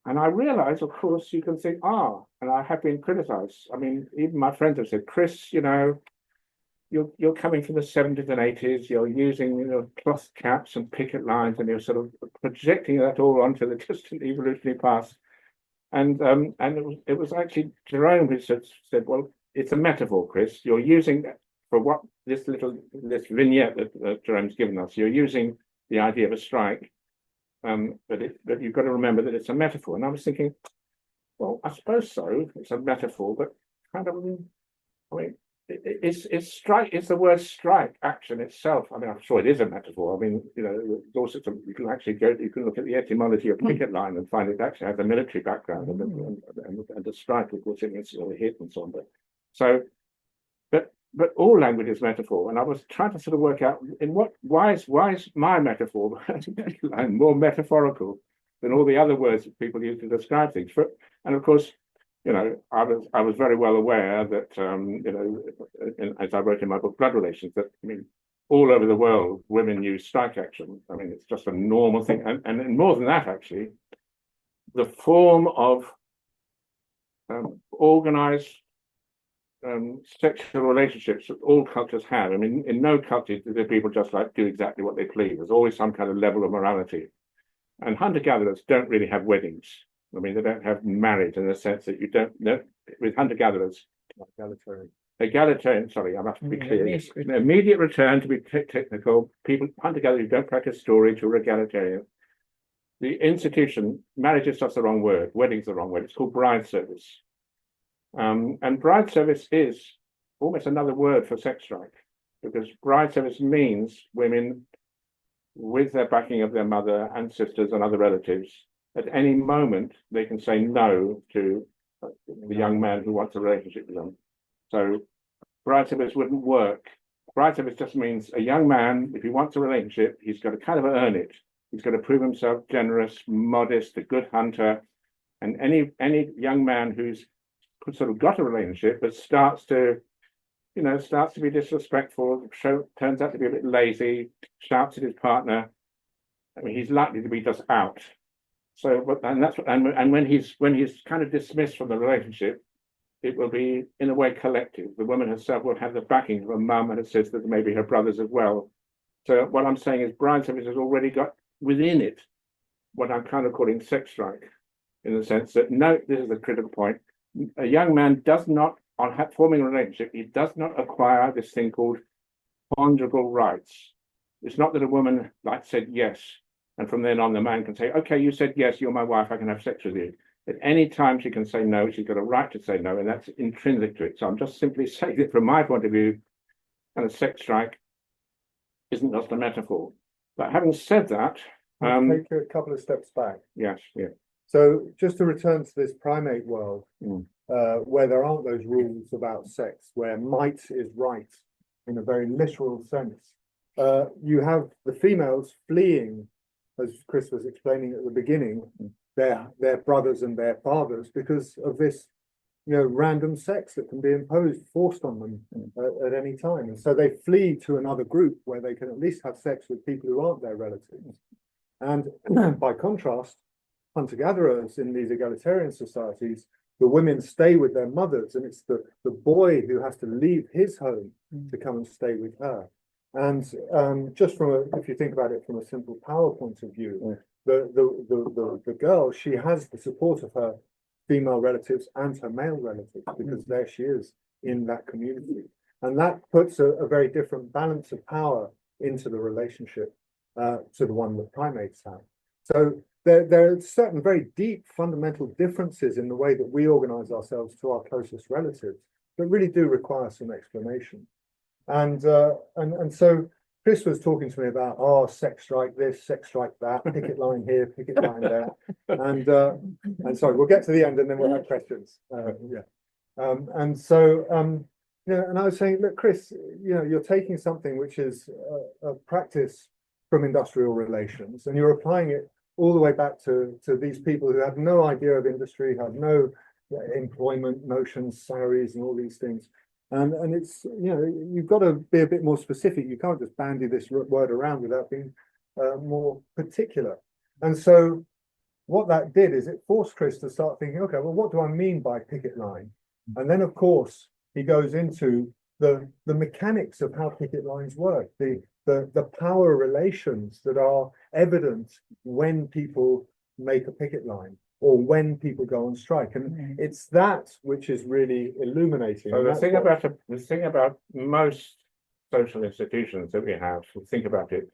And I realize, of course, you can think, and I have been criticized. Even my friends have said, Chris, you're coming from the 70s and 80s, you're using cloth caps and picket lines, and you're sort of projecting that all onto the distant evolutionary past. And it was actually Jerome who said, well, it's a metaphor, Chris. You're using for what this vignette that Jerome's given us. You're using the idea of a strike, but you've got to remember that it's a metaphor. And I was thinking, well, I suppose so. It's a metaphor, but kind of, it's strike. It's the word strike action itself. I'm sure it is a metaphor. Also you can actually you can look at the etymology of picket line and find it actually has a military background, and the strike, of course, it means a hit and so on. But all language is metaphor, and I was trying to sort of work out why is my metaphor more metaphorical than all the other words that people use to describe things. And of course, I was very well aware that, as I wrote in my book, Blood Relations, that all over the world, women use strike action. It's just a normal thing, and more than that, actually, the form of organized sexual relationships that all cultures have. In no culture do people just do exactly what they please. There's always some kind of level of morality. And hunter-gatherers don't really have weddings. They don't have marriage in the sense that you don't know. With hunter-gatherers, egalitarian, sorry, I must be clear. Immediate return, to be technical, hunter-gatherers who don't practice storage or egalitarian. The institution, marriage is just the wrong word, wedding's the wrong word, it's called bride service. And bride service is almost another word for sex strike, because bride service means women, with their backing of their mother and sisters and other relatives, at any moment they can say no to the young man who wants a relationship with them. So bride service wouldn't work. Bride service just means a young man, if he wants a relationship, he's got to kind of earn it. He's got to prove himself generous, modest, a good hunter. And any young man who's sort of got a relationship but starts to be disrespectful, turns out to be a bit lazy, shouts at his partner, he's likely to be just out. So, and when he's kind of dismissed from the relationship, it will be in a way collective. The woman herself will have the backing of her mum and her sisters, maybe her brothers as well. So what I'm saying is bride service has already got within it what I'm kind of calling sex strike, in the sense that, no, this is a critical point. A young man does not, on forming a relationship, he does not acquire this thing called conjugal rights. It's not that a woman like said yes, and from then on the man can say, okay, you said yes, you're my wife, I can have sex with you. At any time she can say no, she's got a right to say no, and that's intrinsic to it. So I'm just simply saying that from my point of view, and a sex strike isn't just a metaphor. But having said that, Take a couple of steps back. yes, yeah. So just to return to this primate world, Mm. where there aren't those rules about sex, where might is right in a very literal sense, you have the females fleeing, as Chris was explaining at the beginning, their brothers and their fathers because of this, random sex that can be imposed, forced on them at any time. And so they flee to another group where they can at least have sex with people who aren't their relatives. And by contrast, hunter-gatherers in these egalitarian societies, the women stay with their mothers, and it's the boy who has to leave his home to come and stay with her. And just if you think about it from a simple power point of view, the girl, she has the support of her female relatives and her male relatives, because there she is in that community. And that puts a very different balance of power into the relationship to the one that primates have. So there are certain very deep fundamental differences in the way that we organize ourselves to our closest relatives that really do require some explanation. And so Chris was talking to me about, sex strike this, sex strike that, picket line here, picket line there. And sorry, we'll get to the end and then we'll have questions. And so, and I was saying, look, Chris, you're taking something which is a practice from industrial relations, and you're applying it all the way back to these people who have no idea of industry, have no employment notions, salaries, and all these things. And it's, you've got to be a bit more specific. You can't just bandy this word around without being more particular. And so what that did is it forced Chris to start thinking, okay, well, what do I mean by picket line? And then, of course, he goes into the mechanics of how picket lines work, the power relations that are evident when people make a picket line or when people go on strike. And it's that which is really illuminating. So the thing about most social institutions that we have, so think about it,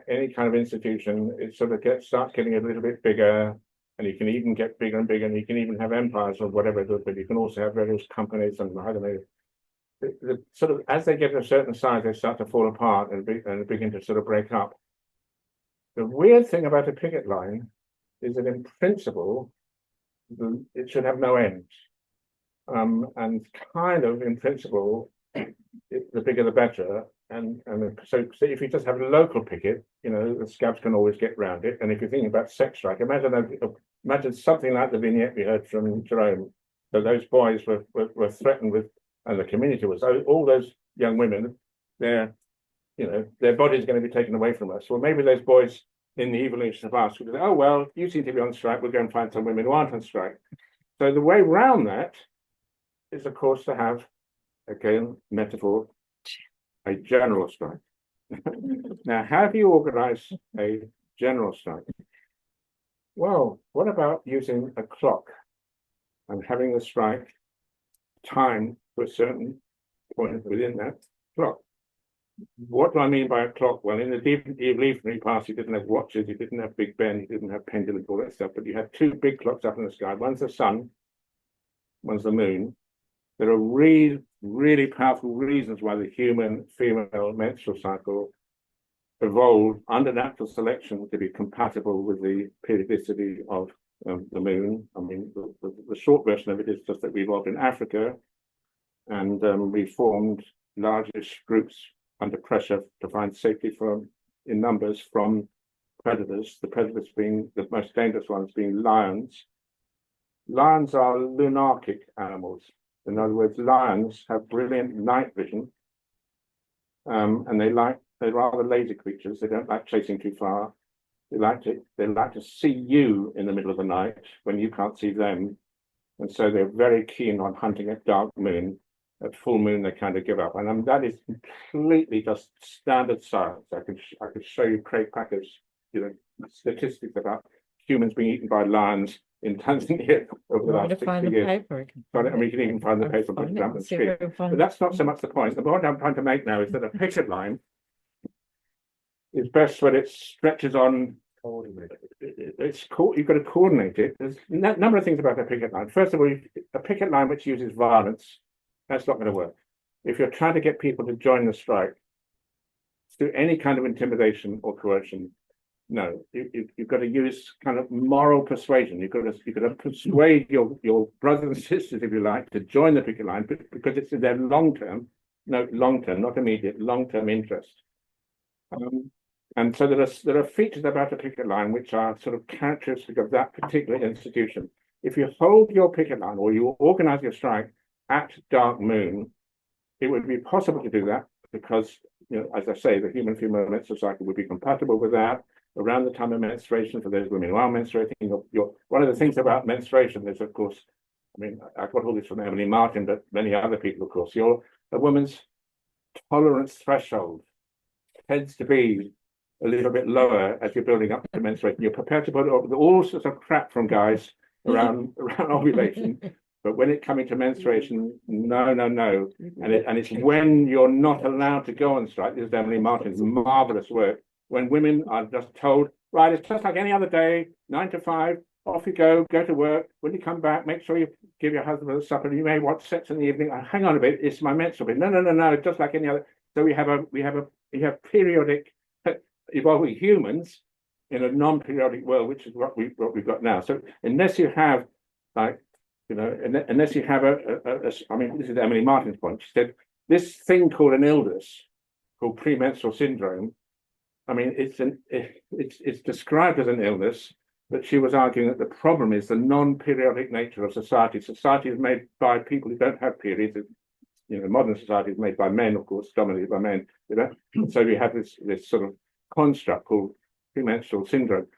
any kind of institution, it sort of starts getting a little bit bigger, and you can even get bigger and bigger, and you can even have empires or whatever it is, but you can also have various companies, and I don't know, the sort of, as they get to a certain size, they start to fall apart and begin to sort of break up. The weird thing about a picket line is that in principle, it should have no end. And kind of in principle, the bigger the better. And so if you just have a local picket, the scabs can always get round it. And if you're thinking about sex strike, imagine something like the vignette we heard from Jerome. So those boys were threatened with, and the community was, all those young women, their bodies are going to be taken away from us. Well, maybe those boys in the evolution of us would say, oh, well, you seem to be on strike, we'll go and find some women who aren't on strike. So the way around that is, of course, to have, again, metaphor, a general strike. Now, how do you organize a general strike? Well, what about using a clock and having the strike timed to a certain point within that clock? What do I mean by a clock? Well, in the evolutionary past, you didn't have watches, you didn't have Big Ben, you didn't have pendulums, all that stuff, but you had two big clocks up in the sky. One's the sun, one's the moon. There are really powerful reasons why the human female menstrual cycle evolved under natural selection to be compatible with the periodicity of the moon. I mean, the short version of it is just that we evolved in Africa, and we formed largest groups under pressure to find safety in numbers from predators, the predators being the most dangerous ones being lions. Lions are lunarchic animals. In other words, lions have brilliant night vision, and they're rather lazy creatures. They don't like chasing too far. They like to see you in the middle of the night when you can't see them, and so they're very keen on hunting at dark moon. At full moon, they kind of give up, and that is completely just standard science. I could show you Craig Packer's, statistics about humans being eaten by lions in Tanzania over the last 60 years. And we can even find the paper, but that's not so much the point. The point I'm trying to make now is that a picket line is best when it stretches on. It's called, you've got to coordinate it. There's a number of things about a picket line. First of all, a picket line which uses violence, that's not going to work. If you're trying to get people to join the strike through any kind of intimidation or coercion, no, you've got to use kind of moral persuasion. You've got to persuade your brothers and sisters, if you like, to join the picket line because it's in their long-term, not immediate, long-term interest. And so there are features about a picket line which are sort of characteristic of that particular institution. If you hold your picket line or you organize your strike at dark moon, it would be possible to do that because, as I say, the human female menstrual cycle would be compatible with that. Around the time of menstruation, for those women who are menstruating, one of the things about menstruation is, of course, I mean, I got all this from Emily Martin, but many other people, of course, a woman's tolerance threshold tends to be a little bit lower as you're building up to menstruation. You're prepared to put up with all sorts of crap from guys around ovulation, but when it comes to menstruation, no. And it's when you're not allowed to go on strike. This is Emily Martin's marvelous work. When women are just told, right, it's just like any other day, 9 to 5, off you go to work. When you come back, make sure you give your husband a supper. You may want sex in the evening. Oh, hang on a bit, it's my menstrual bit. No, just like any other. So we have periodic evolving humans in a non-periodic world, which is what we've got now. So unless you have, unless you have I mean, this is Emily Martin's point. She said this thing called an illness, called premenstrual syndrome. I mean, it's described as an illness, but she was arguing that the problem is the non-periodic nature of society. Society is made by people who don't have periods. Modern society is made by men, of course, dominated by men. So you have this sort of construct called premenstrual syndrome.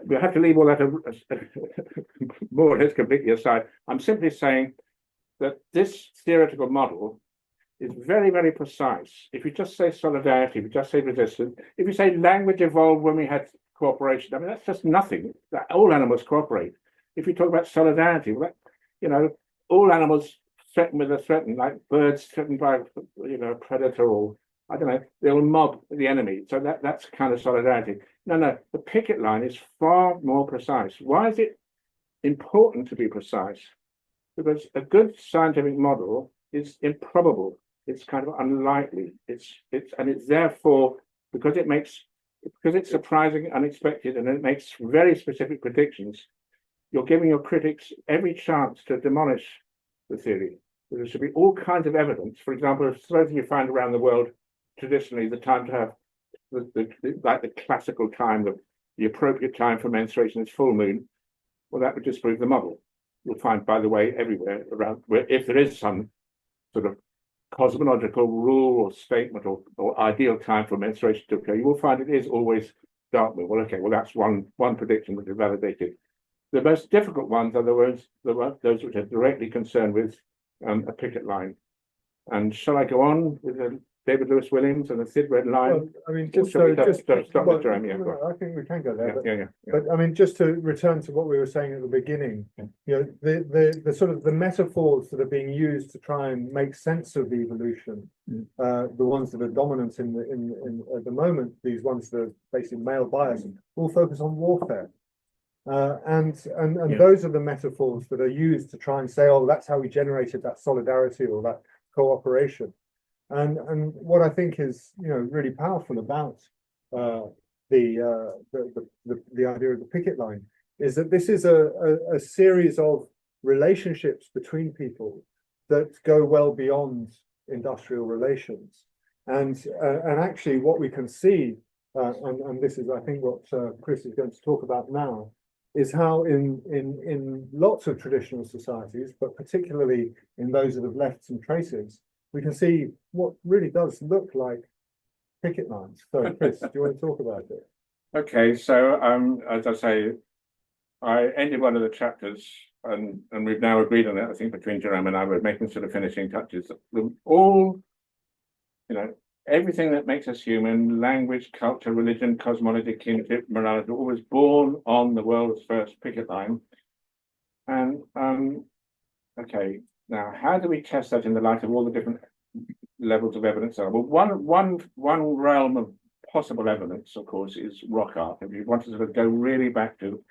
We have to leave all that more or less completely aside. I'm simply saying that this theoretical model is very, very precise. If you just say solidarity, if you just say resistance, if you say language evolved when we had cooperation, I mean, that's just nothing. All animals cooperate. If you talk about solidarity, all animals threatened with a threat, like birds threatened by a predator, or I don't know, they will mob the enemy. So that's kind of solidarity. No, the picket line is far more precise. Why is it important to be precise? Because a good scientific model is improbable. It's kind of unlikely. It's therefore, because it's surprising, unexpected, and it makes very specific predictions, you're giving your critics every chance to demolish the theory. There should be all kinds of evidence. For example, if something you find around the world, traditionally the time to have the classical time, the appropriate time for menstruation is full moon, well, that would disprove the model. You'll find, by the way, everywhere around where if there is some sort of cosmological rule or statement or ideal time for menstruation to occur, you will find it is always dark moon. Well, okay, well, that's one prediction which is validated. The most difficult ones are those which are directly concerned with a picket line. And shall I go on with David Lewis Williams and the Thin Red Line? Well, I mean, I think we can go there. Yeah. But I mean, just to return to what we were saying at the beginning, the sort of the metaphors that are being used to try and make sense of evolution, the ones that are dominant in at the moment, these ones that are basically male bias, all focus on warfare. And those are the metaphors that are used to try and say, oh, that's how we generated that solidarity or that cooperation. And what I think is really powerful about the idea of the picket line is that this is a series of relationships between people that go well beyond industrial relations. And actually what we can see, and this is I think what Chris is going to talk about now, is how in lots of traditional societies, but particularly in those that have left some traces, we can see what really does look like picket lines. So Chris, do you want to talk about it? Okay, so as I say, I ended one of the chapters and we've now agreed on it, I think, between Jerome and I, we're making sort of finishing touches. All, everything that makes us human, language, culture, religion, cosmology, kinship, morality, all was born on the world's first picket line. And okay, now how do we test that in the light of all the different levels of evidence? Well, one realm of possible evidence, of course, is rock art. If you want to sort of go really back to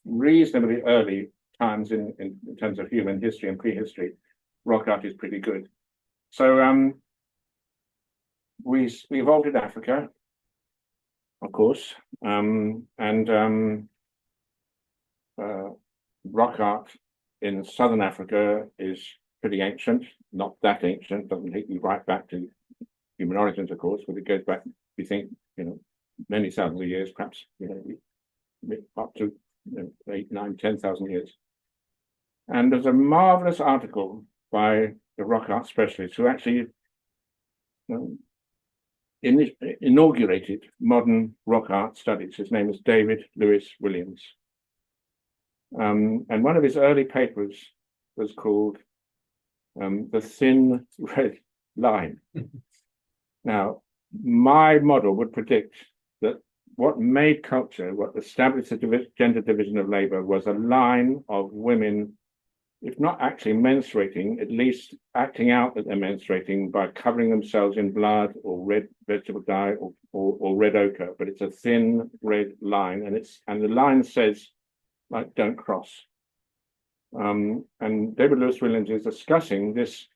reasonably early times in terms of human history and prehistory, rock art is pretty good. So we evolved in Africa, of course, rock art in southern Africa is pretty ancient, not that ancient, doesn't take you right back to human origins, of course, but it goes back, we think, many thousands of years, perhaps, up to 8, 9, 10,000 years. And there's a marvelous article by the rock art specialist who actually inaugurated modern rock art studies. His name is David Lewis Williams. And one of his early papers was called The Thin Red Line. Now, my model would predict that what made culture, what established the gender division of labor, was a line of women, if not actually menstruating, at least acting out that they're menstruating by covering themselves in blood or red vegetable dye or red ochre. But it's a thin red line, and the line says, like, don't cross. And David Lewis Williams is discussing this.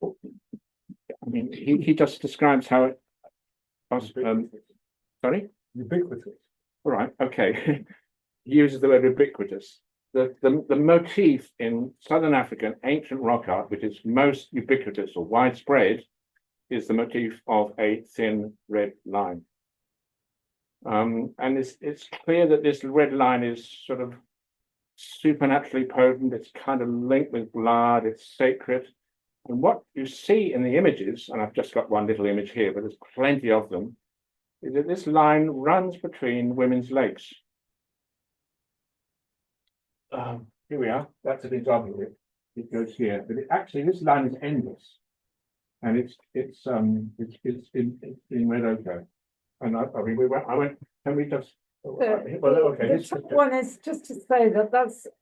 I mean, he just describes how it was. Sorry? Ubiquitous. All right, okay. He uses the word ubiquitous. The motif in Southern African ancient rock art, which is most ubiquitous or widespread, is the motif of a thin red line. And it's clear that this red line is sort of supernaturally potent. It's kind of linked with blood. It's sacred. And what you see in the images, and I've just got one little image here, but there's plenty of them, is that this line runs between women's legs. Here we are. That's an example of it. It goes here, but actually this line is endless, and it's in red ochre. And I mean, I went. Can we just? The top one is just to say that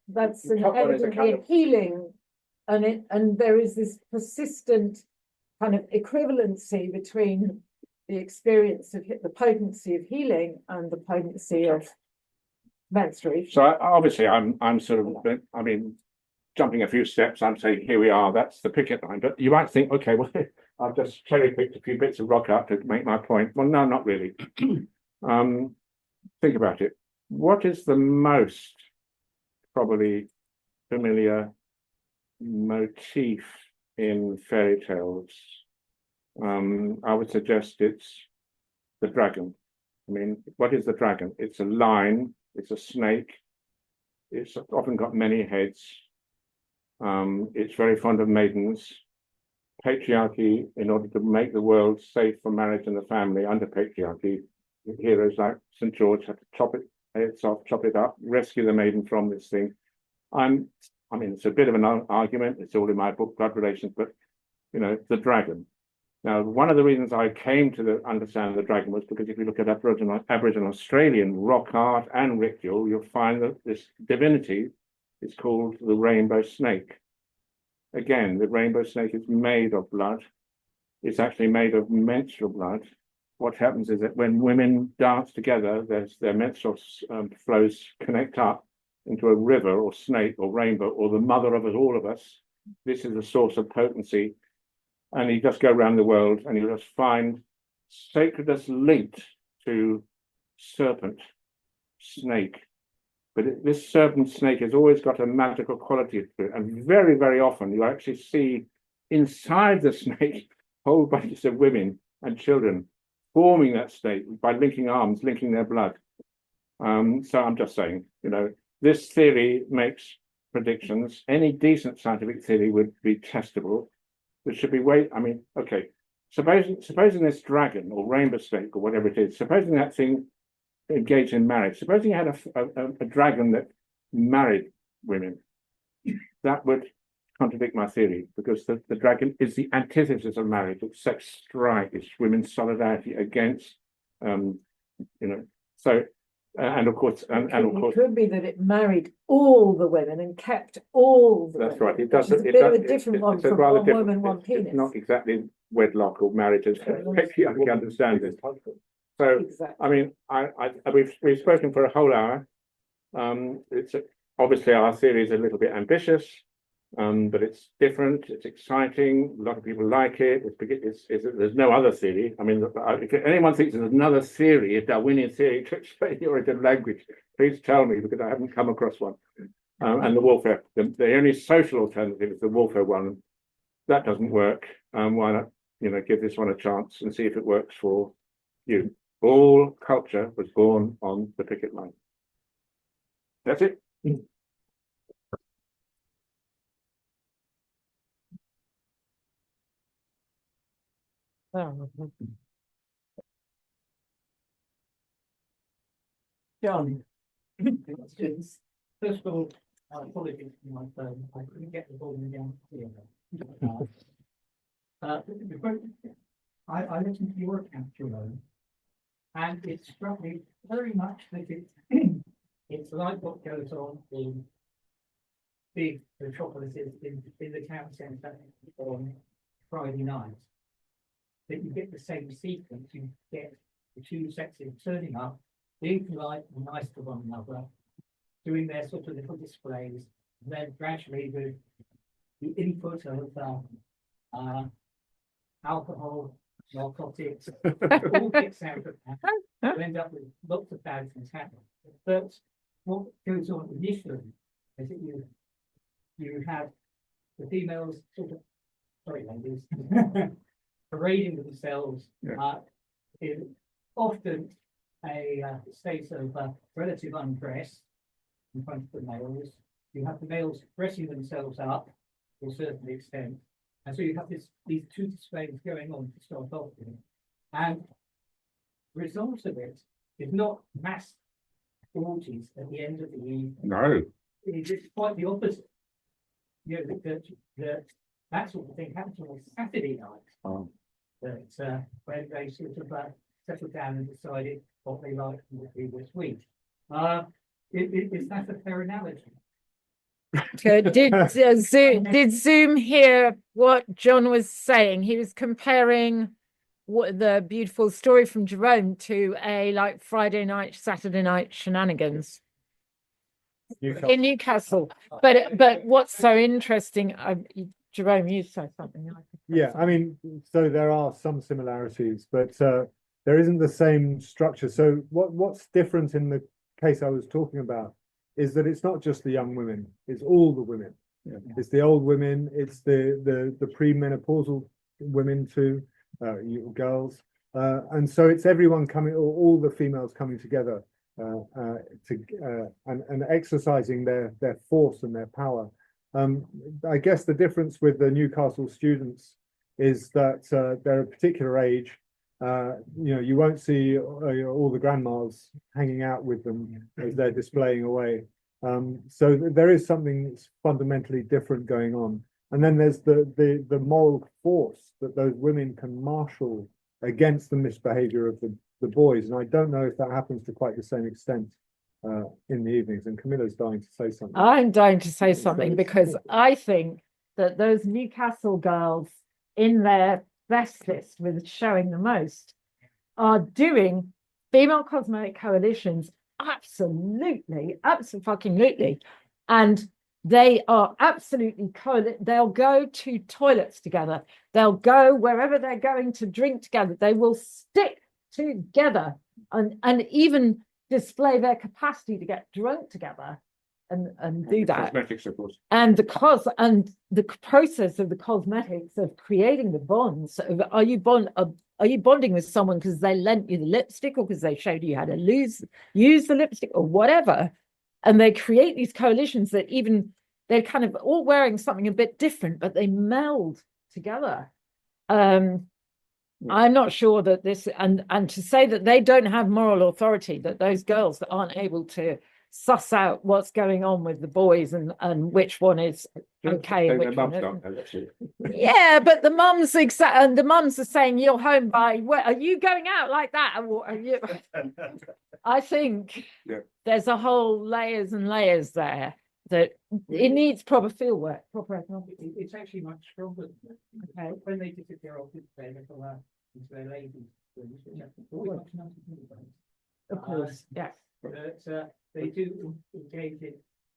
that's an evidently healing, and there is this persistent kind of equivalency between the experience of the potency of healing and the potency of menstruation. So obviously, I'm sort of, I mean, jumping a few steps. I'm saying here we are. That's the picket line. But you might think, okay, well, I've just cherry picked a few bits of rock art to make my point. Well, no, not really. Think about it. What is the most probably familiar motif in fairy tales? I would suggest it's the dragon. I mean, what is the dragon? It's a line, it's a snake, it's often got many heads, it's very fond of maidens. Patriarchy, in order to make the world safe for marriage and the family, under patriarchy, heroes like St. George have to chop it heads off, chop it up, rescue the maiden from this thing. I mean, it's a bit of an argument, it's all in my book, Blood Relations, but, the dragon. Now, one of the reasons I came to understand the dragon was because if you look at Aboriginal Australian rock art and ritual, you'll find that this divinity is called the rainbow snake. Again, the rainbow snake is made of blood. It's actually made of menstrual blood. What happens is that when women dance together, their menstrual flows connect up into a river or snake or rainbow or the mother of us, all of us. This is the source of potency. And you just go around the world and you just find sacredness linked to serpent, snake. But this serpent snake has always got a magical quality to it. And very, very often you actually see inside the snake whole bunches of women and children forming that snake by linking arms, linking their blood. So I'm just saying, this theory makes predictions. Any decent scientific theory would be testable. There should be okay. Supposing this dragon or rainbow snake or whatever it is, supposing that thing engaged in marriage, supposing you had a dragon that married women, that would contradict my theory, because the dragon is the antithesis of marriage. It's sex strife, it's women's solidarity against, so. And of course, it could be that it married all the women and kept all the that's women. right. It does. It's a bit of a different one from one woman, one penis. It's not exactly wedlock or marriage as patriarchy understands it. So, Exactly. I mean, we've spoken for a whole hour. It's obviously our theory is a little bit ambitious, but it's different. It's exciting. A lot of people like it. There's no other theory. I mean, if anyone thinks there's another theory, a Darwinian theory to explain the origin of language, please tell me, because I haven't come across one. And the warfare, the only social alternative is the warfare one. That doesn't work. Why not, give this one a chance and see if it works for you. All culture was born on the picket line. That's it. John. First of all, apologies for my phone. I couldn't get the volume down here. I listened to your account, Jerome, and it struck me very much that it's like what goes on in big metropolises in the town centre on Friday night. That you get the same sequence, you get the two sexes turning up, being polite and nice to one another, doing their sort of little displays, and then gradually the input of alcohol, narcotics, all kicks out of that. You end up with lots of bad things happening. But what goes on initially is that you have the females sort of, sorry ladies, parading themselves in often a state of relative undress in front of the males. You have the males dressing themselves up to a certain extent. And so you have these two displays going on to start off with. And the result of it is not mass orgies at the end of the evening. No. It's quite the opposite. That sort of thing happens on Saturday night. Oh. That when they sort of settle down and decided what they liked from the previous week. Is that a fair analogy? Did Zoom hear what John was saying? He was comparing what the beautiful story from Jerome to a Friday night, Saturday night shenanigans in Newcastle. But what's so interesting, Jerome, you said something. Yeah, I mean, so there are some similarities, but there isn't the same structure. So what's different in the case I was talking about is that it's not just the young women, it's all the women. Yeah. It's the old women, it's the premenopausal women too, girls. And so it's everyone coming, or all the females coming together and exercising their force and their power. I guess the difference with the Newcastle students is that they're a particular age. You won't see all the grandmas hanging out with them as they're displaying away. So there is something that's fundamentally different going on. And then there's the moral force that those women can marshal against the misbehavior of the boys. And I don't know if that happens to quite the same extent in the evenings. And Camilla's dying to say something. I'm dying to say something because I think that those Newcastle girls in their best list with showing the most are doing female cosmetic coalitions absolutely and they are absolutely they'll go to toilets together, they'll go wherever they're going to drink together, they will stick together and even display their capacity to get drunk together and do that. Cosmetics, of course. And the process of the cosmetics of creating the bonds of, are you bonding with someone because they lent you the lipstick or because they showed you how to use the lipstick or whatever, and they create these coalitions that even they're kind of all wearing something a bit different, but they meld together. I'm not sure that this and to say that they don't have moral authority, that those girls that aren't able to suss out what's going on with the boys and which one is okay and which one isn't. Yeah, but the mums and the mums are saying you're home by where are you going out like that? Or are you? I think there's a whole layers and layers there that it needs proper field work, proper economic. It's actually much stronger. Okay. When they disappear off this day, into their ladies' rooms, which I think very much nothing to do with it. Of course, yes. But they do engage in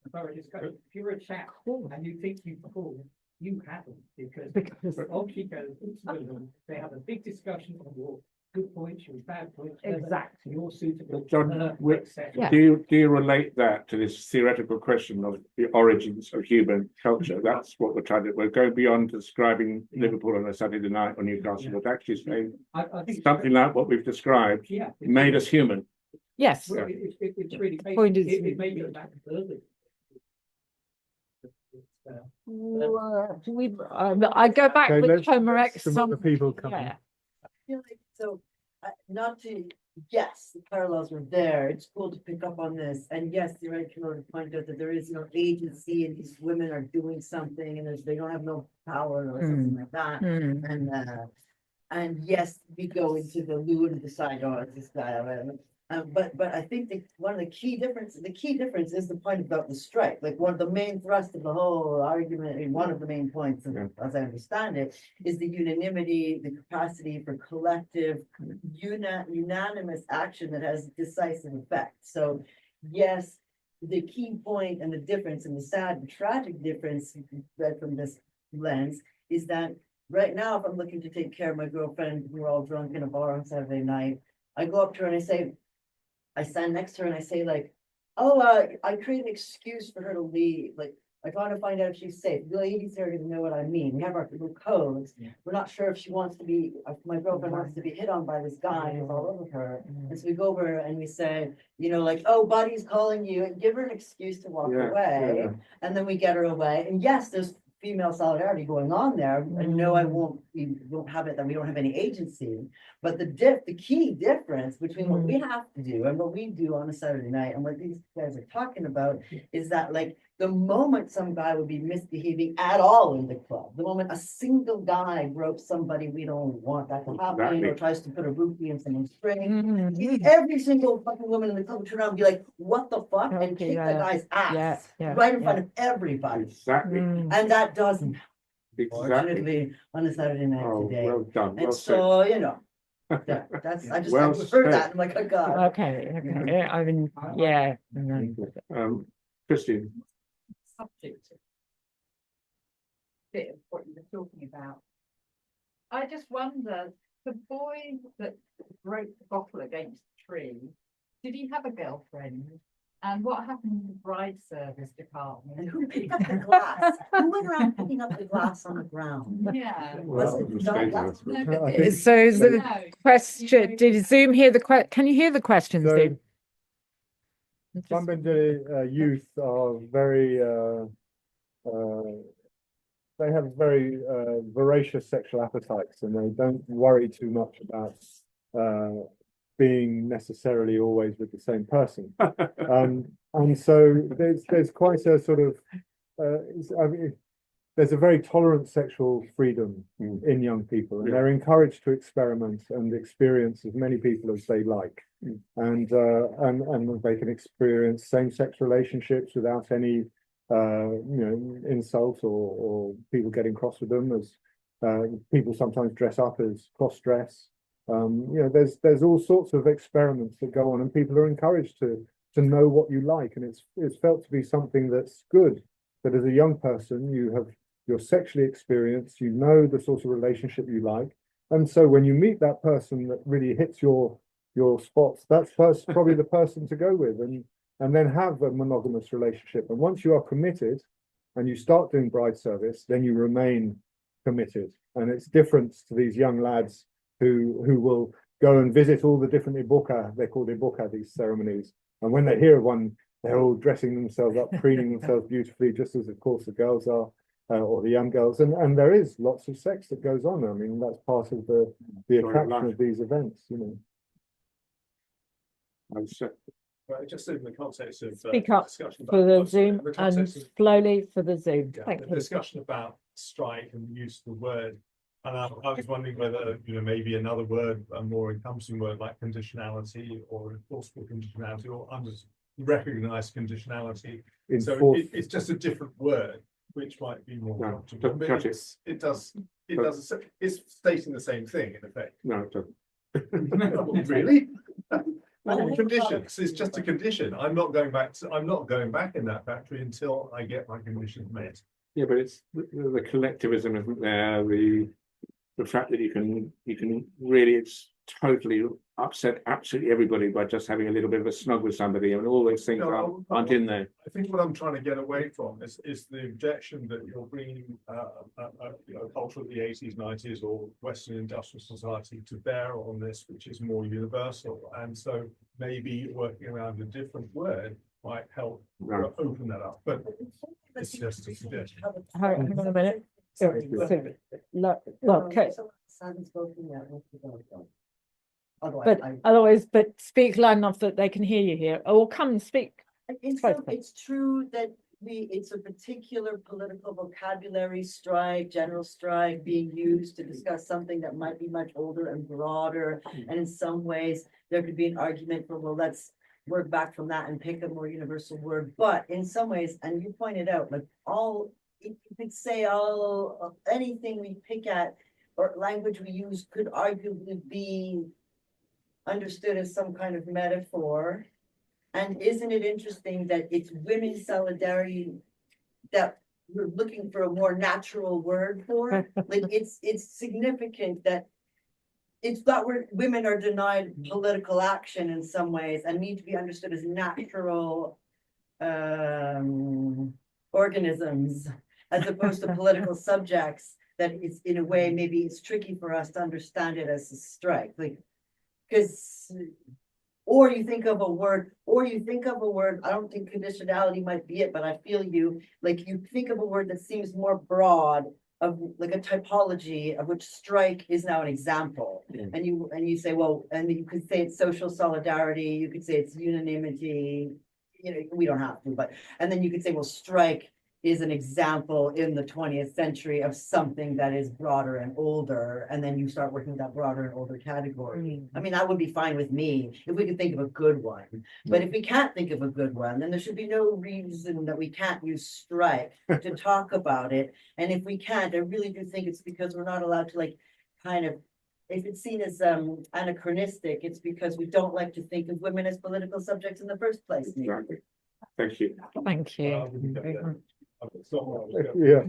a thorough discussion. If you're a chap and you think you've called, you haven't, because off she goes into the room, they have a big discussion on your good points, your bad points, whether Exactly. you're suitable. But John, etc. Yeah. do you relate that to this theoretical question of the origins of human culture? That's what we're trying to. We're going beyond describing Liverpool on a Saturday night or Newcastle, but actually saying I think something like what we've described yeah, made us human. Yes. Well, it's really Point is- it may go back further. I go back Okay, with let's- Homer let's X. some other people come in. Yeah. feel like, so, not to, yes, the parallels were there, it's cool to pick up on this, and yes, you're right, Camilla, to point out that there is no agency, and these women are doing something, and they don't have no power or something like that, and yes, we go into the loo and decide, oh, it's this guy, but I think that one of the key difference is the point about the strike, like one of the main thrust of the whole argument, and one of the main points, as I understand it, is the unanimity, the capacity for collective, unanimous action that has decisive effect. So, yes, the key point and the difference, and the sad and tragic difference read from this lens, is that right now, if I'm looking to take care of my girlfriend, we're all drunk in a bar on Saturday night, I go up to her and I stand next to her and I say like, oh, I create an excuse for her to leave. Like, I want to find out if she's safe. The ladies are going to know what I mean. We have our little codes. Yeah. We're not sure if she wants to be, if my girlfriend wants to be hit on by this guy who's all over her. And so we go over and we say, you know, like, oh, buddy's calling you, and give her an excuse to walk away. And then we get her away. And yes, there's female solidarity going on there. And no, we won't have it, that we don't have any agency. But the key difference between what we have to do and what we do on a Saturday night and what these guys are talking about is that, like, the moment some guy would be misbehaving at all in the club, the moment a single guy gropes somebody we don't want that to happen, or tries to put a rupee in someone's string, every single fucking woman in the club would turn around and be like, what the fuck? And kick the guy's ass right in front of everybody. Exactly. And that doesn't, Exactly. fortunately, on a Saturday night Oh, today. well done. Well And said. so, you know, that's, I just Well heard said. that, I'm like, oh God. Okay, okay. I mean, yeah. Christian. Subject bit of what you were talking about. I just wonder, the boy that broke the bottle against the tree, did he have a girlfriend? And what happened in the bride service And department? who picked up the glass? Who went around picking up the glass on the ground? Yeah. Was Well, it it was not- Stacey, that's- that's what- No, but I think- So is the no, question, did Zoom hear the can you hear the questions, So- Zoom? Just- Bambandili youth are very, they have very voracious sexual appetites, and they don't worry too much about being necessarily always with the same person. And so there's quite a sort of, I mean, there's a very tolerant sexual freedom in young people, and they're encouraged to experiment and experience as many people as they like. And they can experience same-sex relationships without any insult or people getting cross with them, as people sometimes dress up as cross-dress. There's all sorts of experiments that go on, and people are encouraged to know what you like, and it's felt to be something that's good. That as a young person, you're sexually experienced, you know the sort of relationship you like, and so when you meet that person that really hits your spots, that's probably the person to go with, and then have a monogamous relationship. And once you are committed and you start doing bride service, then you remain committed. And it's different to these young lads who will go and visit all the different iboka, they're called iboka, these ceremonies. And when they hear of one, they're all dressing themselves up, preening themselves beautifully, just as of course the girls are, or the young girls. And there is lots of sex that goes on. I mean, that's part of the attraction of these events, Right, just in the context of Speak up discussion for the I'm sorry, Zoom the and context of slowly for the Zoom. Thank the you. discussion about strike and the use of the word. And I was wondering whether, maybe another word, a more encompassing word like conditionality or enforceable conditionality or recognized conditionality. So it's just a different word, which might be more comfortable. But it does it does, it's stating the same thing in effect. No, it doesn't. Really? Well, conditions, it's just a condition. I'm not going back in that factory until I get my conditions met. Yeah, but it's the collectivism isn't there. The fact that you can really, it's totally upset absolutely everybody by just having a little bit of a snug with somebody, and all those things aren't in there. I think what I'm trying to get away from is the objection that you're bringing culture of the 80s, 90s, or Western industrial society to bear on this, which is more universal. And so maybe working around a different word might help open that up. But it's just a suggestion. Hang on a minute. Okay. But otherwise, but speak loud enough that they can hear you here, or come and speak. It's true that it's a particular political vocabulary, strike, general strike being used to discuss something that might be much older and broader. And in some ways, there could be an argument for, well, let's work back from that and pick a more universal word. But in some ways, and you pointed out, like you could say anything we pick at or language we use could arguably be understood as some kind of metaphor. And isn't it interesting that it's women's solidarity that we're looking for a more natural word for? Like it's significant that it's not where women are denied political action in some ways and need to be understood as natural organisms as opposed to political subjects, that it's in a way maybe it's tricky for us to understand it as a strike. Like, because or you think of a word, I don't think conditionality might be it, but I feel you think of a word that seems more broad, of like a typology of which strike is now an example. And you say, well, and you could say it's social solidarity, you could say it's unanimity, we don't have to, but, and then you could say, well, strike is an example in the 20th century of something that is broader and older, and then you start working with that broader and older category. I mean, that would be fine with me if we could think of a good one. But if we can't think of a good one, then there should be no reason that we can't use strike to talk about it. And if we can't, I really do think it's because we're not allowed to if it's seen as anachronistic, it's because we don't like to think of women as political subjects in the first place. Exactly. Thank you. Thank you. Yeah,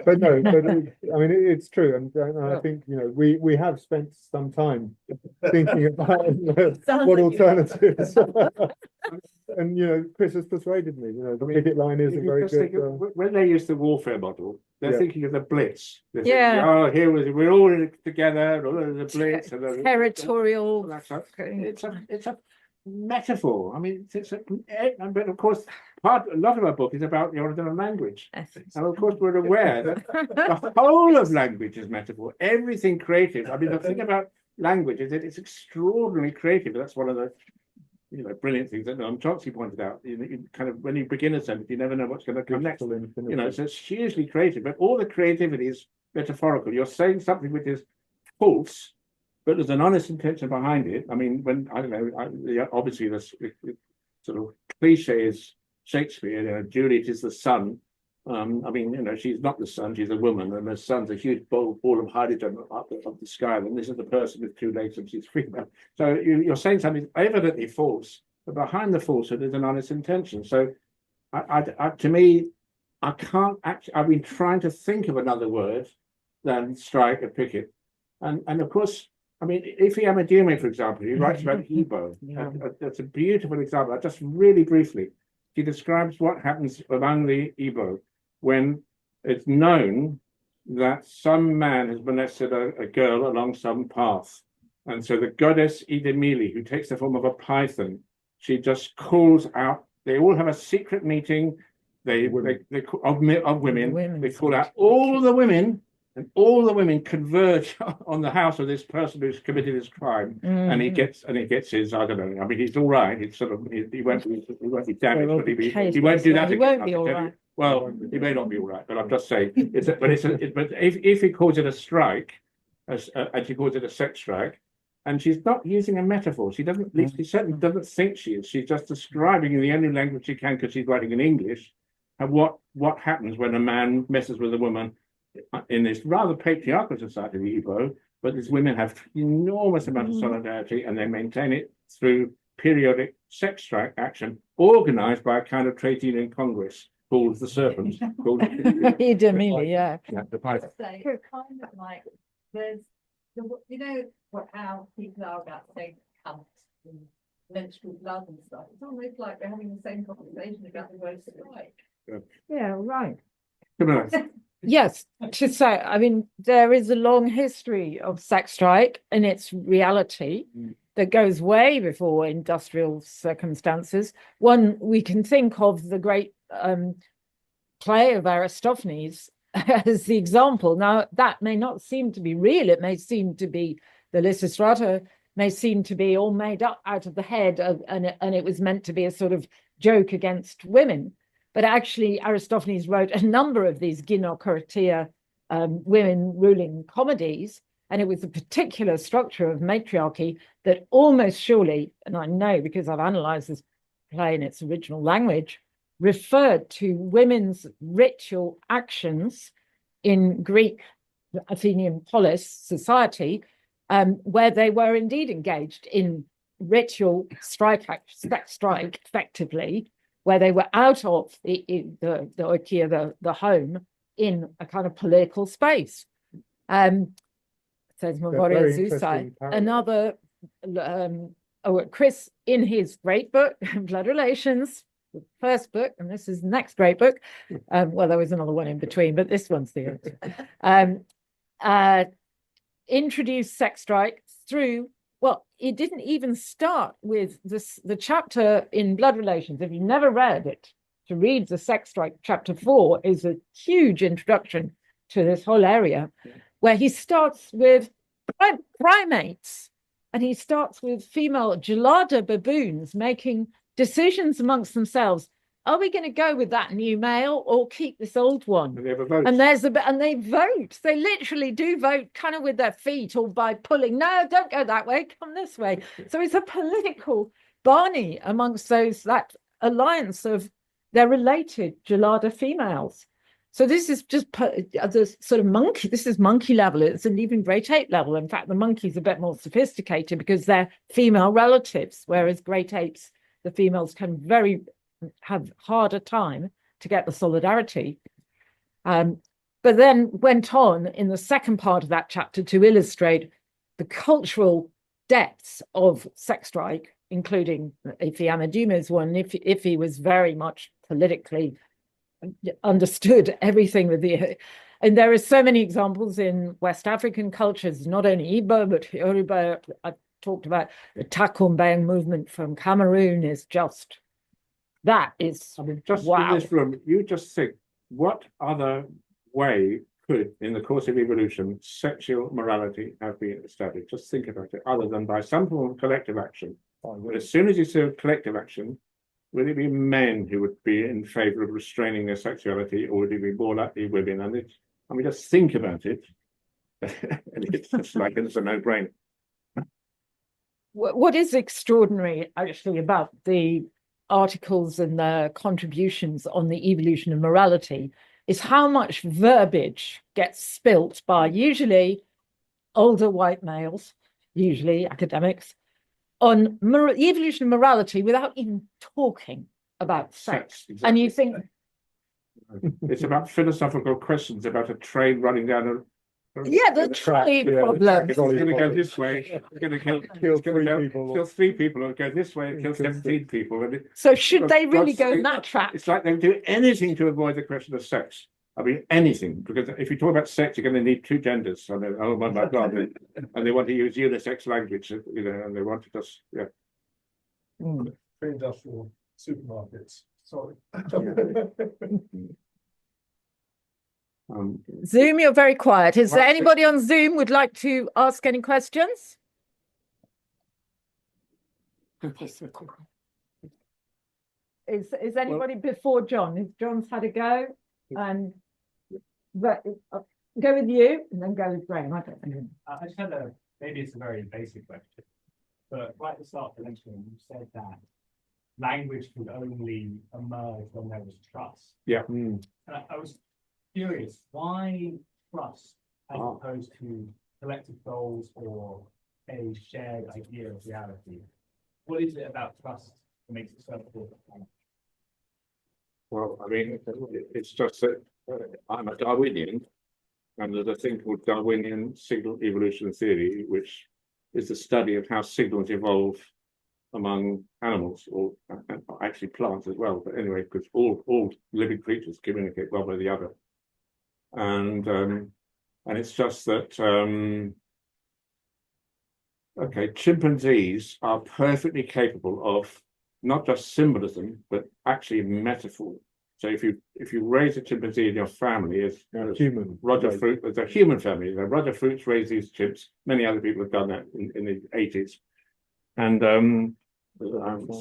but no, but I mean, it's true, and I think we have spent some time thinking about what alternatives. And Chris has persuaded me. The picket line is a very good. When they use the warfare model, they're thinking of the Blitz. Yeah. We're all together. All of the Blitz. Territorial. It's a metaphor. I mean, but of course, a lot of our book is about the origin of language, and of course, we're aware that the whole of language is metaphor. Everything creative. I mean, the thing about language is that it's extraordinarily creative. That's one of the brilliant things that Noam Chomsky pointed out. You kind of, when you begin a sentence, you never know what's going to come next. So it's hugely creative, but all the creativity is metaphorical. You're saying something which is false, but there's an honest intention behind it. I mean, obviously this sort of cliche is Shakespeare. Juliet is the sun. I mean, she's not the sun; she's a woman, and the sun's a huge ball of hydrogen up the sky. And this is the person with 2 legs, and she's female. So you're saying something evidently false, but behind the falsehood is an honest intention. So, to me, I can't actually. I've been trying to think of another word than strike or picket, and of course. I mean, Ife Amadume, for example, he writes about Igbo. That's a beautiful example. Just really briefly, he describes what happens among the Igbo when it's known that some man has molested a girl along some path. And so the goddess Idemili, who takes the form of a python, she just calls out, they all have a secret meeting of women. They call out all the women, and all the women converge on the house of this person who's committed this crime, and he gets his. I don't know. I mean, he's all right. He's sort of he won't be damaged, but he won't do that. He won't be all right. Well, he may not be all right, but I'm just saying. But if he calls it a strike, and she calls it a sex strike, and she's not using a metaphor. She certainly doesn't think she is. She's just describing in the only language she can, because she's writing in English, what happens when a man messes with a woman in this rather patriarchal society, the Igbo, but these women have enormous amount of solidarity, and they maintain it through periodic sex strike action organized by a kind of trade union congress called the Serpent. Called Idemili, yeah. yeah, the Pipe. Say, it's kind of like, there's, you know, how people are about saying cunt and menstrual blood and stuff. It's almost like we're having the same conversation about the word strike. Yeah, right. Similar. Yes, to say, I mean, there is a long history of sex strike and its reality that goes way before industrial circumstances. One, we can think of the great play of Aristophanes as the example. Now, that may not seem to be real. It may seem to be, the Lysistrata may seem to be all made up out of the head of, and it was meant to be a sort of joke against women. But actually, Aristophanes wrote a number of these gynokratia, women ruling comedies, and it was a particular structure of matriarchy that almost surely, and I know because I've analysed this play in its original language, referred to women's ritual actions in Greek Athenian polis society, where they were indeed engaged in ritual strike effectively, where they were out of the oikia, the home, in a kind of political space. Says Mavoria Zusai. Another, Chris, in his great book, Blood Relations, the first book, and this is the next great book. Well, there was another one in between, but this one's the introduced sex strike through. Well, it didn't even start with this. The chapter in Blood Relations, if you've never read it, to read the sex strike, chapter 4 is a huge introduction to this whole area, where he starts with primates, and he starts with female gelada baboons making decisions amongst themselves. Are we going to go with that new male or keep this old one? And they have a vote. And they vote. They literally do vote, kind of with their feet or by pulling. No, don't go that way. Come this way. So it's a political Barney amongst those, that alliance of their related gelada females. So this is just the sort of monkey. This is monkey level. It's an even great ape level. In fact, the monkey's a bit more sophisticated because they're female relatives, whereas great apes, the females can have harder time to get the solidarity. But then went on in the second part of that chapter to illustrate the cultural depths of sex strike, including Ifi Amadume's one. Ifi was very much politically understood everything with the, and there are so many examples in West African cultures, not only Igbo, but Yoruba. I've talked about the Takumbang movement from Cameroon is just, that is, I mean, just wow. in this room, you just think, what other way could, in the course of evolution, sexual morality have been established? Just think about it, other than by some form of collective action. But as soon as you say collective action, would it be men who would be in favor of restraining their sexuality, or would it be more likely women? And it's, I mean, just think about it. And it's just like it's a no-brainer. What is extraordinary, actually, about the articles and the contributions on the evolution of morality is how much verbiage gets spilt by usually older white males, usually academics, on the evolution of morality without even talking about sex. Exactly. And you think, it's about philosophical questions about a train running down yeah, the trolley problem. It's going to go this way. It's going to kill three people, or go this way and kill 17 people. And So should they really go in that trap? It's like they do anything to avoid the question of sex. I mean, anything, because if you talk about sex, you're going to need two genders. So oh my God, and they want to use unisex language, you know, and they want to just, yeah. Pre-industrial supermarkets. Sorry. Zoom, you're very quiet. Is there anybody on Zoom would like to ask any questions? Is anybody before John? Is John's had a go? And but go with you and then go with Graham. I don't know. I just had maybe it's a very basic question, but right at the start of the lecture, you said that language could only emerge when there was trust. Yeah. And I was curious, why trust as Ah. opposed to collective goals or a shared idea of reality? What is it about trust that makes it so important? Well, I mean, it's just that I'm a Darwinian, and there's a thing called Darwinian signal evolution theory, which is the study of how signals evolve among animals, or actually plants as well. But anyway, because all living creatures communicate one with the other, and it's just that okay, chimpanzees are perfectly capable of not just symbolism, but actually metaphor. So if you raise a chimpanzee in your family as human. Roger right. Fruit, as a human family, Roger Fruit's raised these chimps. Many other people have done that in the 80s. And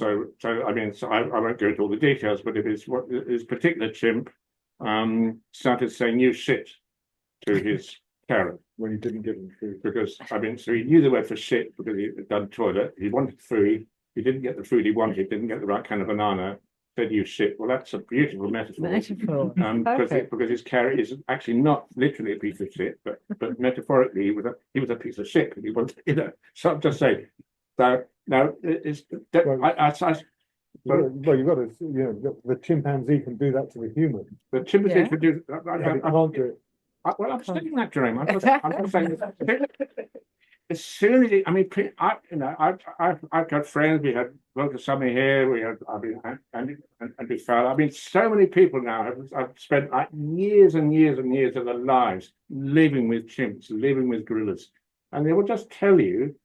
so I mean, so I won't go into all the details, but it is what this particular chimp started saying "you shit" to his parent. When you didn't give them food. Because I mean, so he knew the word for shit because he had done toilet. He wanted food. He didn't get the food he wanted. Didn't get the right kind of banana. Said you shit. Well, that's a beautiful metaphor. Metaphor. Because his carrot is actually not literally a piece of shit, but metaphorically he was a piece of shit. He was, So I'm just saying. So now it's Well, you've got to, the chimpanzee can do that to the human. the chimpanzee Yeah. could do. But it can't do it. Well, I'm saying that, Jerome. I'm just saying. As soon as I've got friends. We had Walter Summer here. We had Andy Fowler. I mean, so many people now have spent like years and years and years of their lives living with chimps, living with gorillas, and they will just tell you,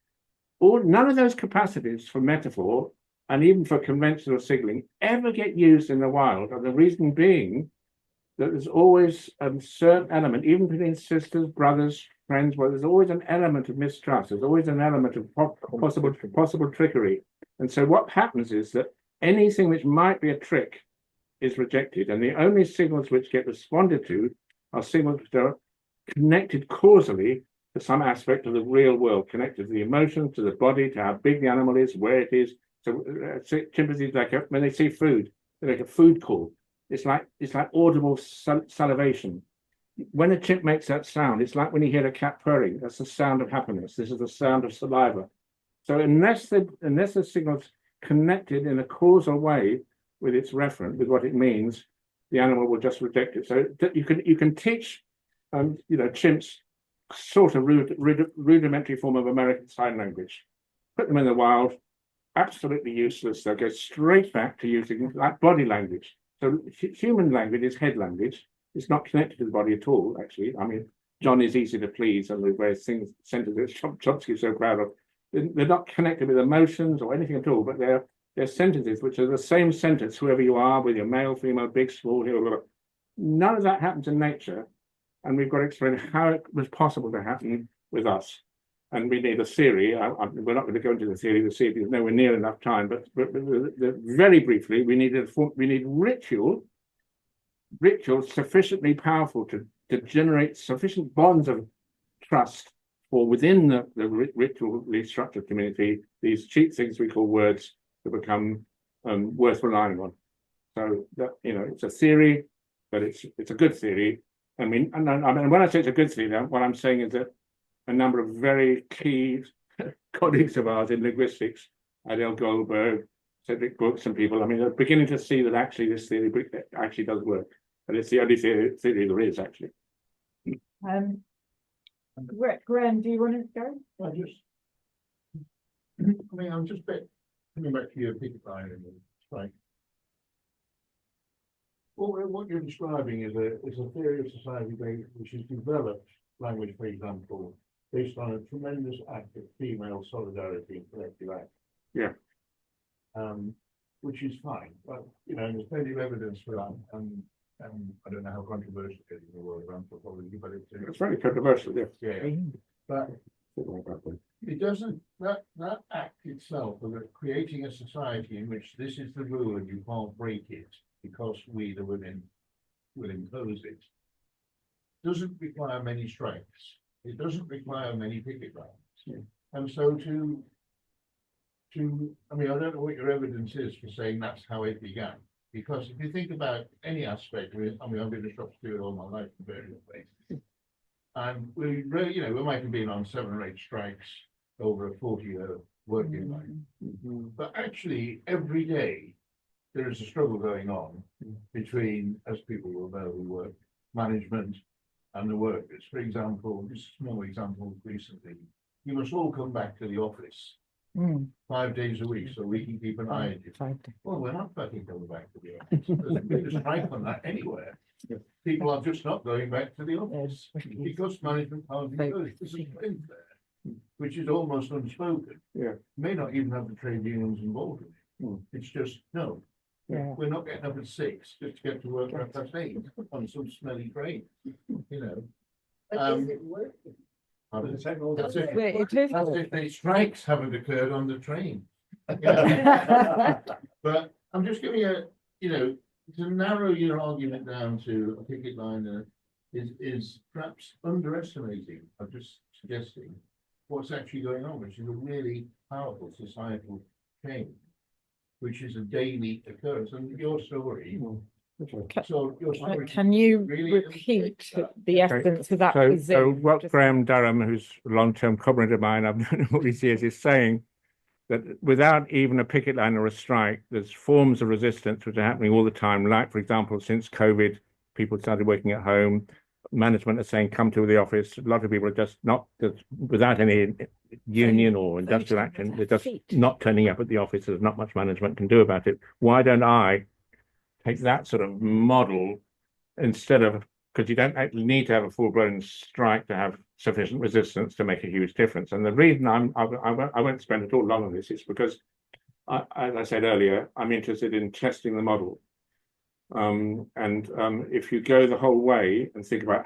none of those capacities for metaphor and even for conventional signaling ever get used in the wild, and the reason being that there's always a certain element, even between sisters, brothers, friends, where there's always an element of mistrust. There's always an element of possible trickery. And so what happens is that anything which might be a trick is rejected. And the only signals which get responded to are signals which are connected causally to some aspect of the real world, connected to the emotions, to the body, to how big the animal is, where it is. So chimpanzees, when they see food, they make a food call. It's like audible salivation. When a chimp makes that sound, it's like when you hear a cat purring. That's the sound of happiness. This is the sound of saliva. So unless the signal's connected in a causal way with its referent, with what it means, the animal will just reject it. So you can teach, chimps sort of rudimentary form of American Sign Language. Put them in the wild, absolutely useless. They'll go straight back to using like body language. So human language is head language. It's not connected to the body at all, actually. I mean, John is easy to please, and the various things, sentences Chomsky is so proud of. They're not connected with emotions or anything at all, but they're sentences which are the same sentence, whoever you are, with your male, female, big, small, here, none of that happens in nature. And we've got to explain how it was possible to happen with us. And we need a theory. We're not going to go into the theory. The theory is nowhere near enough time. But very briefly, we need ritual sufficiently powerful to generate sufficient bonds of trust for within the ritually structured community, these cheap things we call words to become worth relying on. So that it's a theory, but it's a good theory. I mean, and when I say it's a good theory, what I'm saying is that a number of very key colleagues of ours in linguistics, Adele Goldberg, Cedric Brooks, and people, I mean, they're beginning to see that actually this theory actually does work. And it's the only theory there is, actually. Graham, do you want to go? I'm just coming back to your big line, right? What you're describing is a theory of society which has developed language, for example, based on a tremendous act of female solidarity and collective act. Yeah. Which is fine, but there's plenty of evidence for that, and I don't know how controversial it is in the world of anthropology, but It's very controversial, yes. yeah. But it doesn't, that act itself of creating a society in which this is the rule and you can't break it because we, the women, will impose it, doesn't require many strikes. It doesn't require many picket lines. Yeah. And so I mean, I don't know what your evidence is for saying that's how it began. Because if you think about any aspect of it, I mean, I've been a shop steward all my life in various ways. And we really, you know, we might have been on 7 or 8 strikes over a 40-year working life. But actually, every day, there is a struggle going on between, as people will know who work, management and the workers. For example, just a small example recently, you must all come back to the office 5 days a week so we can keep an eye on you. Well, we're not fucking coming back to the office. There's been a strike on that anywhere. People are just not going back to the office because management can't do it. There's a strength there, which is almost unspoken. Yeah. May not even have the trade unions involved in it. It's just, no, we're not getting up at 6 just to get to work at 8 on some smelly train, you know. But is it working? That's It if, is. that's if the strikes haven't occurred on the train. But I'm just giving a, you know, to narrow your argument down to a picket line is perhaps underestimating, I'm just suggesting, what's actually going on, which is a really powerful societal change, which is a daily occurrence. And your story, so your story. Can you really repeat illustrates that. the essence of that? So what Just- Graham Durham, who's a long-term comrade of mine, I've known all these years, is saying that without even a picket line or a strike, there's forms of resistance which are happening all the time. Like, for example, since COVID, people started working at home. Management are saying, come to the office. A lot of people are just not, without any union or industrial action, they're just not turning up at the office. There's not much management can do about it. Why don't I take that sort of model instead of, because you don't actually need to have a full-blown strike to have sufficient resistance to make a huge difference. And the reason I won't spend at all long on this is because, as I said earlier, I'm interested in testing the model. If you go the whole way and think about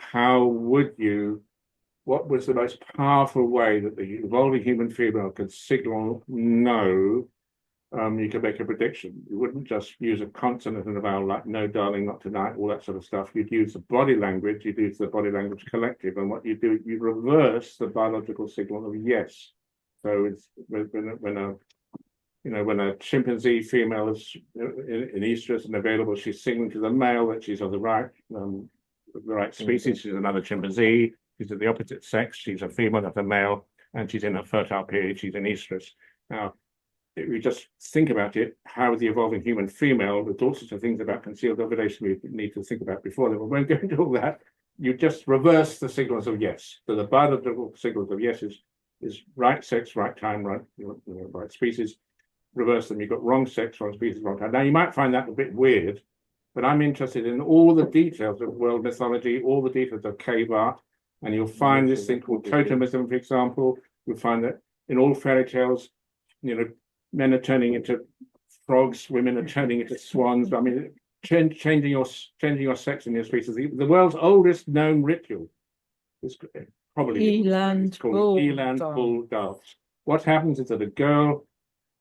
what was the most powerful way that the evolving human female could signal no, you could make a prediction. You wouldn't just use a consonant and a vowel like no, darling, not tonight, all that sort of stuff. You'd use the body language, you'd use the body language collective, and what you do, you reverse the biological signal of yes. So it's when a chimpanzee female is in estrus and available, she's signaling to the male that she's of the right species. She's another chimpanzee. She's of the opposite sex. She's a female, not a male, and she's in a fertile period. She's in estrus. Now, if we just think about it, how the evolving human female, with all sorts of things about concealed ovulation we need to think about before that, we won't go into all that. You just reverse the signals of yes. So the biological signals of yes is right sex, right time, right species. Reverse them, you've got wrong sex, wrong species, wrong time. Now you might find that a bit weird, but I'm interested in all the details of world mythology, all the details of cave art, and you'll find this thing called totemism, for example. You'll find that in all fairy tales, men are turning into frogs, women are turning into swans. I mean, changing your sex in your species. The world's oldest known ritual is probably Eland bull dance. What happens is that a girl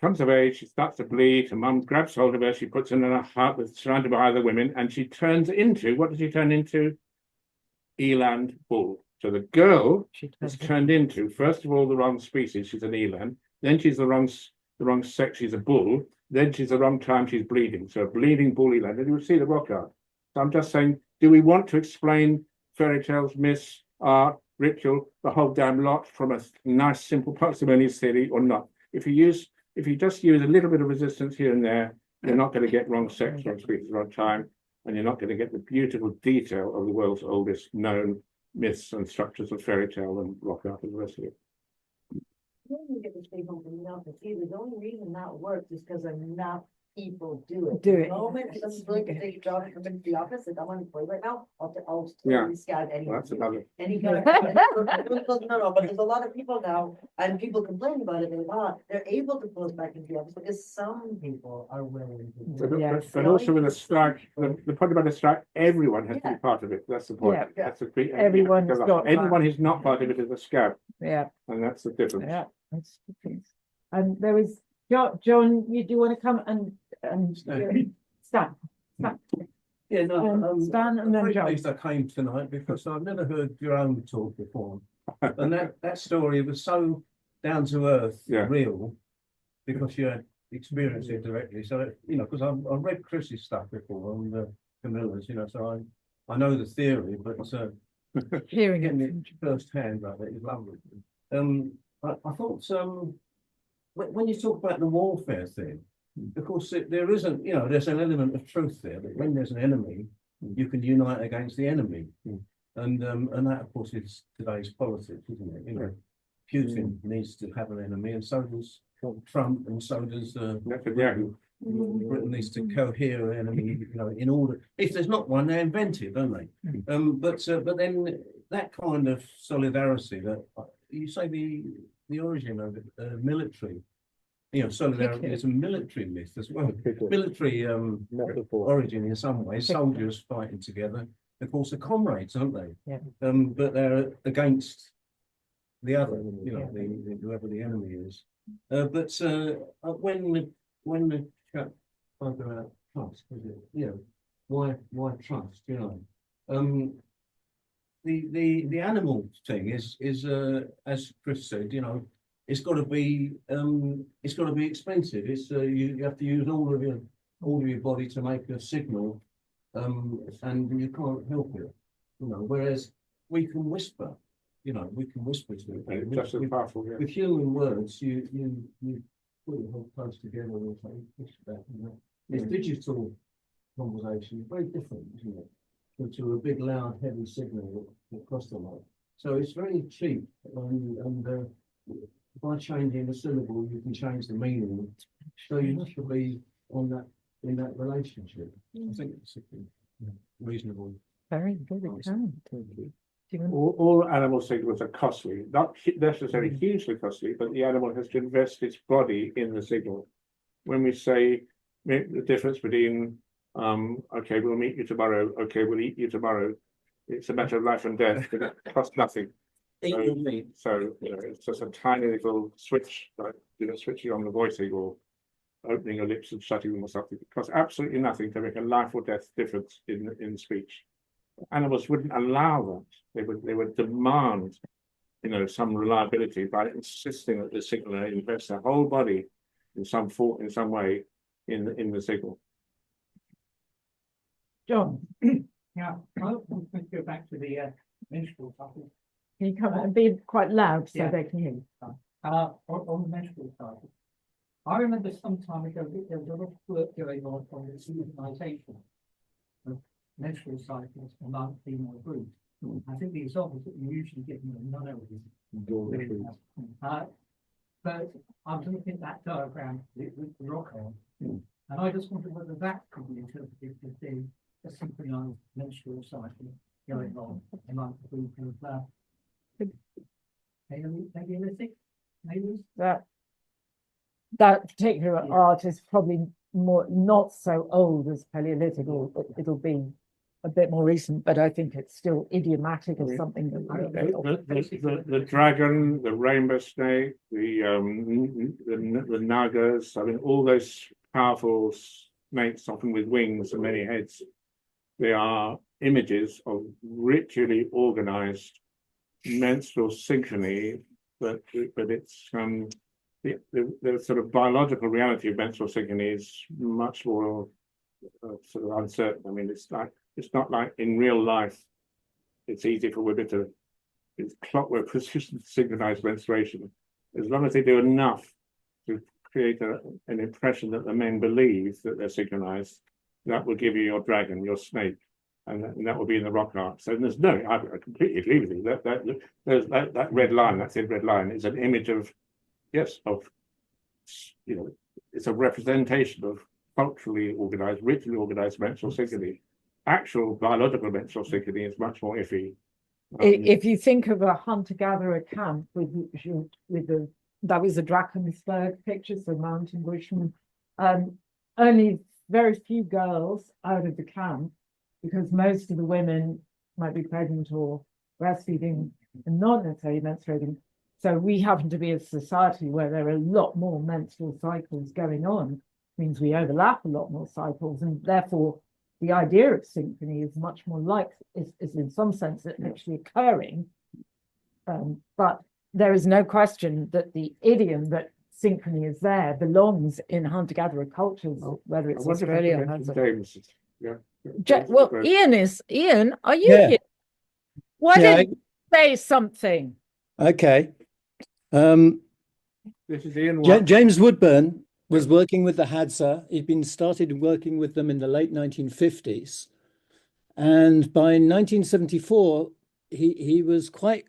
comes of age, she starts to bleed, her mum grabs hold of her, she puts her in a hut with surrounded by other women, and she turns into, what does she turn into? Eland bull. So the girl is turned into, first of all, the wrong species, she's an eland, then she's the wrong sex, she's a bull, then she's the wrong time, she's bleeding. So a bleeding bull eland, and you see the rock art. So I'm just saying, do we want to explain fairy tales, myths, art, ritual, the whole damn lot from a nice, simple parsimonious theory or not? If you just use a little bit of resistance here and there, you're not going to get wrong sex, wrong species, wrong time, and you're not going to get the beautiful detail of the world's oldest known myths and structures of fairy tale and rock art and the rest of it. You get to stay home from the office. See, the only reason that works is because enough people do it. Do The it. moment someone's willing to take a job and come into the office, and I'm unemployed right now, I'll Yeah. totally scan any. Well, that's another. Any kind of, no, but there's a lot of people now, and people complain about it, they're able to close back into the office because some people are willing to. do it. Yes. But also with a strike, the point about a strike, everyone has to be part of it. That's the point. Yeah. That's the key. Everyone's Because got everyone who's not part of it is a scab, Yeah, and that's the difference. yeah. That's the thing. And there was John, you do want to come and Stan. Yeah, no, Stan and I'm then very John. pleased I came tonight because I've never heard Jerome talk before. And that story was so down to earth, Yeah. real, because you had experienced it directly. So, because I've read Chris's stuff before on the Camillas, so I know the theory, but hearing getting it. it firsthand, like that is lovely. I thought when you talk about the warfare thing, of course there isn't, you know, there's an element of truth there, but when there's an enemy, you can unite against the enemy, and that of course is today's politics, isn't it? You know, Putin needs to have an enemy, and so does Trump, and so does Britain needs to cohere an enemy, you know, in order. If there's not one, they invent it, don't they? But then that kind of solidarity that you say the origin of it, military, you know, solidarity is a military myth as well. Military origin in some ways, soldiers fighting together. Of course, they're comrades, aren't they? Yeah. But they're against the other, you know, whoever the enemy is. But when the chap spoke about trust, was it? You know, why trust? You know, the animal thing is as Chris said, you know, it's got to be expensive. It's you have to use all of your body to make a signal, and you can't help it. You know, whereas we can whisper. You know, we can whisper to it. Just as powerful, yeah. With human words, you put your whole close together and say, push that. You know, it's digital conversation, very different, isn't it? To a big, loud, heavy signal that costs a lot. So it's very cheap, and by changing the syllable, you can change the meaning. So you have to be on that in that relationship. I think it's reasonable. Very good account. All animal signals are costly, not necessarily hugely costly, but the animal has to invest its body in the signal. When we say the difference between, okay, we'll meet you tomorrow, okay, we'll eat you tomorrow, it's a matter of life and death, but it costs nothing. So you know, it's just a tiny little switch, like, you know, switching on the voicing or opening your lips and shutting them or something. It costs absolutely nothing to make a life or death difference in speech. Animals wouldn't allow that. They would demand, you know, some reliability by insisting that the signaler invests their whole body in some way in the signal. John, Yeah, I want to go back to the menstrual cycle. can you come and be quite loud so Yeah. they can hear you? On the menstrual cycle. I remember some time ago that there was a lot of work going on the humanization of menstrual cycles among female groups. I think the examples that you usually give me are none of these. But I was looking at that diagram with the rock on, and I just wondered whether that could be interpreted to be a synchronized menstrual cycle going on among the group of Paleolithic, maybe? That particular art is probably more not so old as Paleolithic, or it'll be a bit more recent, but I think it's still idiomatic of something that The dragon, the rainbow snake, the nagas, I mean, all those powerful snakes, often with wings and many heads, they are images of ritually organized menstrual synchrony, but it's the sort of biological reality of menstrual synchrony is much more sort of uncertain. I mean, it's not like in real life. It's easy for women to, it's clockwork precision synchronized menstruation. As long as they do enough to create an impression that the men believe that they're synchronized, that will give you your dragon, your snake, and that will be in the rock art. So there's no, I completely agree with you. That red line, that thin red line, is an image of, yes, of, you know, it's a representation of culturally organized, ritually organized menstrual synchrony. Actual biological menstrual synchrony is much more iffy. If you think of a hunter-gatherer camp with that was a Drakensberg picture, so mountain bushmen, only very few girls out of the camp, because most of the women might be pregnant or breastfeeding and not necessarily menstruating. So we happen to be a society where there are a lot more menstrual cycles going on, means we overlap a lot more cycles, and therefore the idea of synchrony is much more like, is in some sense actually occurring. But there is no question that the idiom that synchrony is there belongs in hunter-gatherer cultures, whether it's Australia or James, yeah. Well, Ian, are you here? Why Yeah, didn't you say something? Okay. This is Ian Watt. James Woodburn was working with the Hadza. He'd been started working with them in the late 1950s. And by 1974, he was quite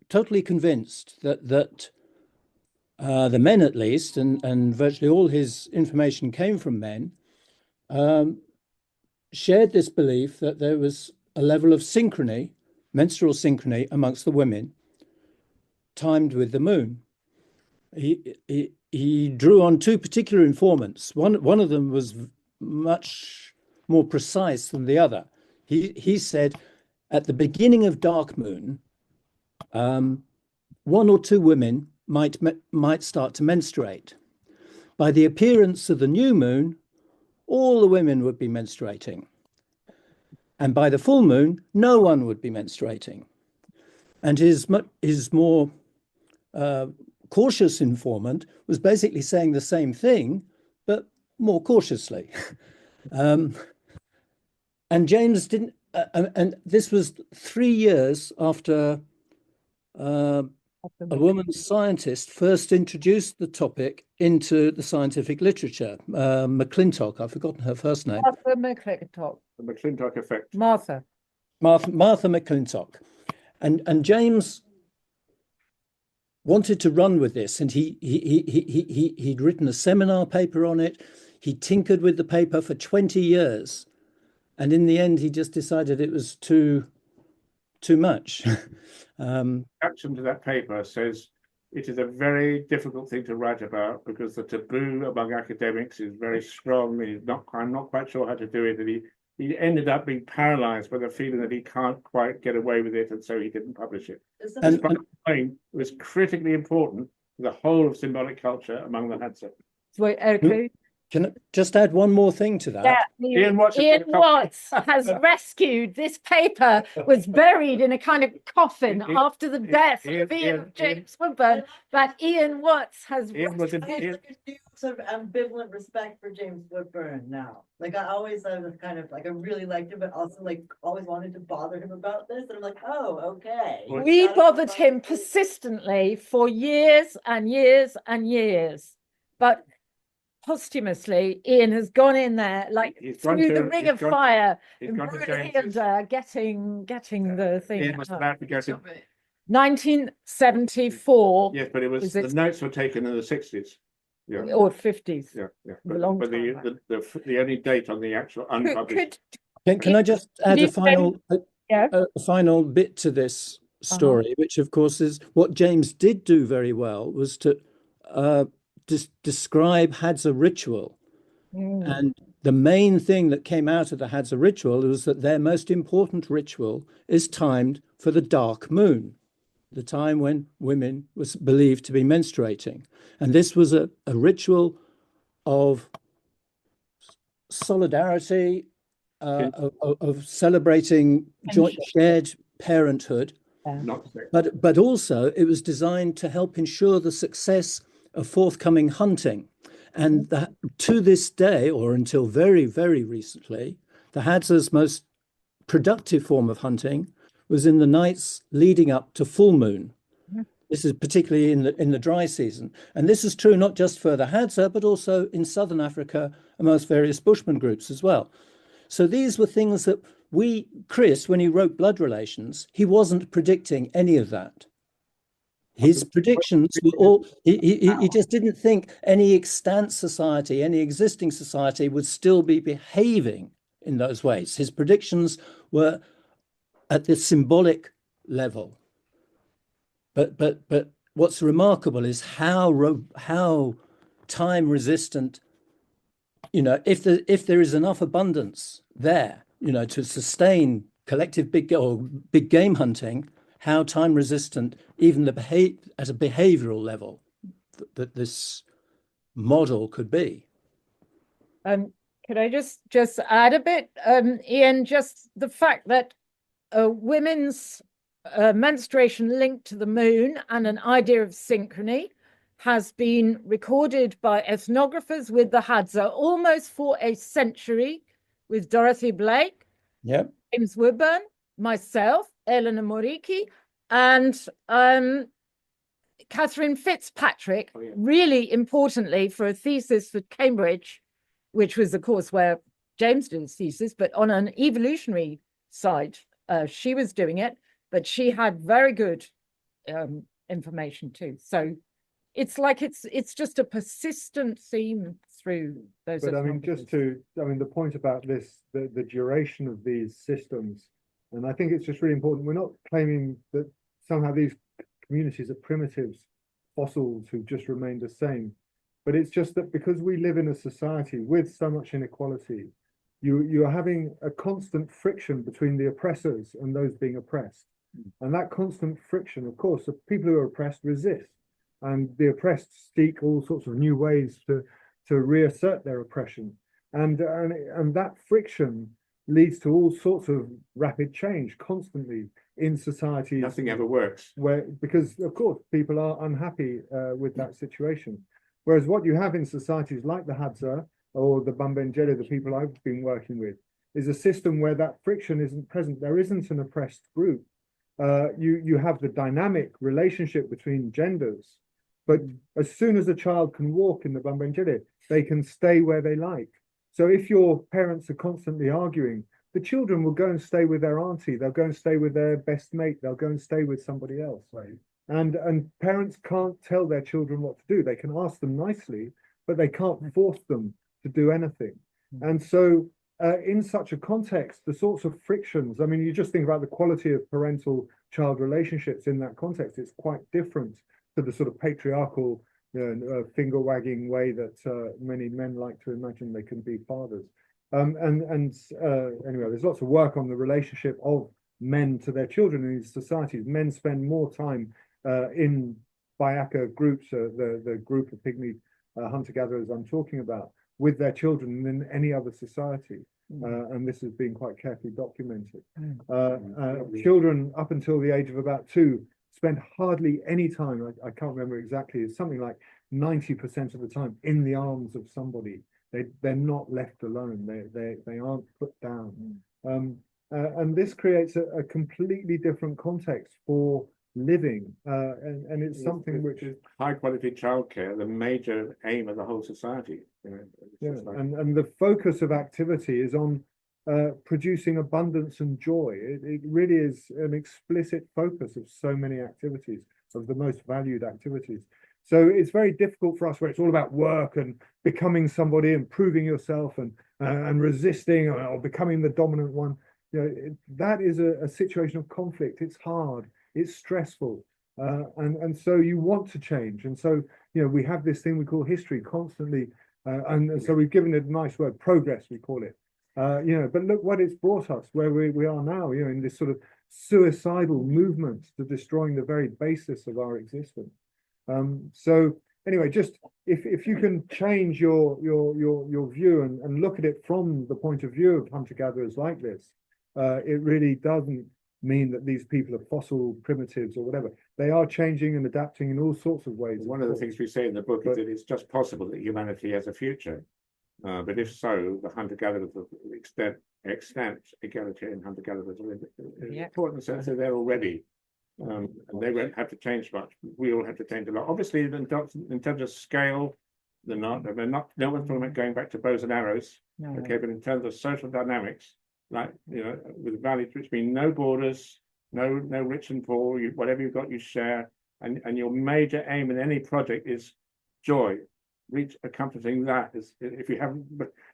totally convinced that the men, at least, and virtually all his information came from men, shared this belief that there was a level of synchrony, menstrual synchrony amongst the women, timed with the moon. He drew on two particular informants. One of them was much more precise than the other. He said at the beginning of dark moon, one or two women might start to menstruate. By the appearance of the new moon, all the women would be menstruating. And by the full moon, no one would be menstruating. And his more cautious informant was basically saying the same thing, but more cautiously. And James didn't, and this was 3 years after a woman scientist first introduced the topic into the scientific literature. McClintock, I've forgotten her first name. Martha McClintock. The McClintock effect. Martha McClintock. And James wanted to run with this, and he'd written a seminar paper on it. He tinkered with the paper for 20 years. And in the end, he just decided it was too much. Action to that paper says it is a very difficult thing to write about because the taboo among academics is very strong. I'm not quite sure how to do it. And he ended up being paralyzed by the feeling that he can't quite get away with it, and so he didn't publish it. And It was critically important to the whole of symbolic culture among the Hadza. Wait, Eric, Can I just add one more thing to that? Yeah, Ian Watts has rescued this paper, was buried in a kind of coffin after the death of James Woodburn, but Ian Watts has sort of ambivalent respect for James Woodburn now. Like I always have kind of like I really liked him, but also like always wanted to bother him about this. And I'm like, oh, okay. We bothered him persistently for years and years and years, but posthumously, Ian has gone in there like through the ring of fire, getting the thing. Ian was about to go to 1974. Yes, but the notes were taken in the 60s. Yeah. Or 50s. Yeah, yeah. A long But time the only date on the actual unpublished. Can I just add a final bit to this story, which of course is what James did do very well, was to describe Hadza ritual. And the main thing that came out of the Hadza ritual was that their most important ritual is timed for the dark moon, the time when women was believed to be menstruating. And this was a ritual of solidarity, of celebrating shared parenthood, but also it was designed to help ensure the success of forthcoming hunting. And to this day, or until very, very recently, the Hadza's most productive form of hunting was in the nights leading up to full moon. This is particularly in the dry season. And this is true not just for the Hadza, but also in southern Africa amongst various Bushman groups as well. So these were things that Chris, when he wrote Blood Relations, he wasn't predicting any of that. His predictions were all, he just didn't think any extant society, any existing society would still be behaving in those ways. His predictions were at the symbolic level. But what's remarkable is how time resistant, if there is enough abundance there, to sustain collective big game hunting, how time resistant even at a behavioral level that this model could be. Could I just add a bit, Ian, just the fact that women's menstruation linked to the moon and an idea of synchrony has been recorded by ethnographers with the Hadza almost for a century, with Dorothy Blake, James Woodburn, myself, Eleanor Moriki, and Catherine Fitzpatrick, Oh, yeah. really importantly for a thesis for Cambridge, which was, of course, where James did his thesis, but on an evolutionary side, she was doing it, but she had very good information too. So it's like it's just a persistent theme through those. But I mean, the point about this, the duration of these systems, and I think it's just really important. We're not claiming that somehow these communities are primitives, fossils who just remain the same. But it's just that because we live in a society with so much inequality, you're having a constant friction between the oppressors and those being oppressed. And that constant friction, of course, the people who are oppressed resist. And the oppressed seek all sorts of new ways to reassert their oppression. And that friction leads to all sorts of rapid change constantly in societies. Nothing ever works. Because of course people are unhappy with that situation. Whereas what you have in societies like the Hadza or the Bambangele, the people I've been working with, is a system where that friction isn't present. There isn't an oppressed group. You have the dynamic relationship between genders, but as soon as a child can walk in the Bambangele, they can stay where they like. So if your parents are constantly arguing, the children will go and stay with their auntie, they'll go and stay with their best mate, they'll go and stay with somebody else. Right? And parents can't tell their children what to do. They can ask them nicely, but they can't force them to do anything. And so in such a context, the sorts of frictions, I mean, you just think about the quality of parental-child relationships in that context, it's quite different to the sort of patriarchal finger-wagging way that many men like to imagine they can be fathers. Anyway, there's lots of work on the relationship of men to their children in these societies. Men spend more time in Bayaka groups, the group of pygmy hunter-gatherers I'm talking about, with their children than any other society. And this has been quite carefully documented. Children up until the age of about 2 spend hardly any time, I can't remember exactly, it's something like 90% of the time in the arms of somebody. They're not left alone, they aren't put down. And this creates a completely different context for living, and it's something which is high quality childcare, the major aim of the whole society. And the focus of activity is on producing abundance and joy. It really is an explicit focus of so many activities, of the most valued activities. So it's very difficult for us where it's all about work and becoming somebody and proving yourself and resisting or becoming the dominant one. That is a situation of conflict. It's hard, it's stressful. And so you want to change. And so, we have this thing we call history constantly. And so we've given it a nice word, progress, we call it. But look what it's brought us, where we are now, in this sort of suicidal movement to destroying the very basis of our existence. So anyway, just if you can change your view and look at it from the point of view of hunter-gatherers like this, it really doesn't mean that these people are fossil primitives or whatever. They are changing and adapting in all sorts of ways. One of the things we say in the book is that it's just possible that humanity has a future. But if so, the hunter-gatherers of extent egalitarian hunter-gatherers are in an important sense that they're already, and they won't have to change much. We all have to change a lot. Obviously, in terms of scale, they're not. No one's talking about going back to bows and arrows. No. Okay, but in terms of social dynamics, like with values which mean no borders, no rich and poor. Whatever you've got, you share, and your major aim in any project is joy. Accomplishing that is, if you haven't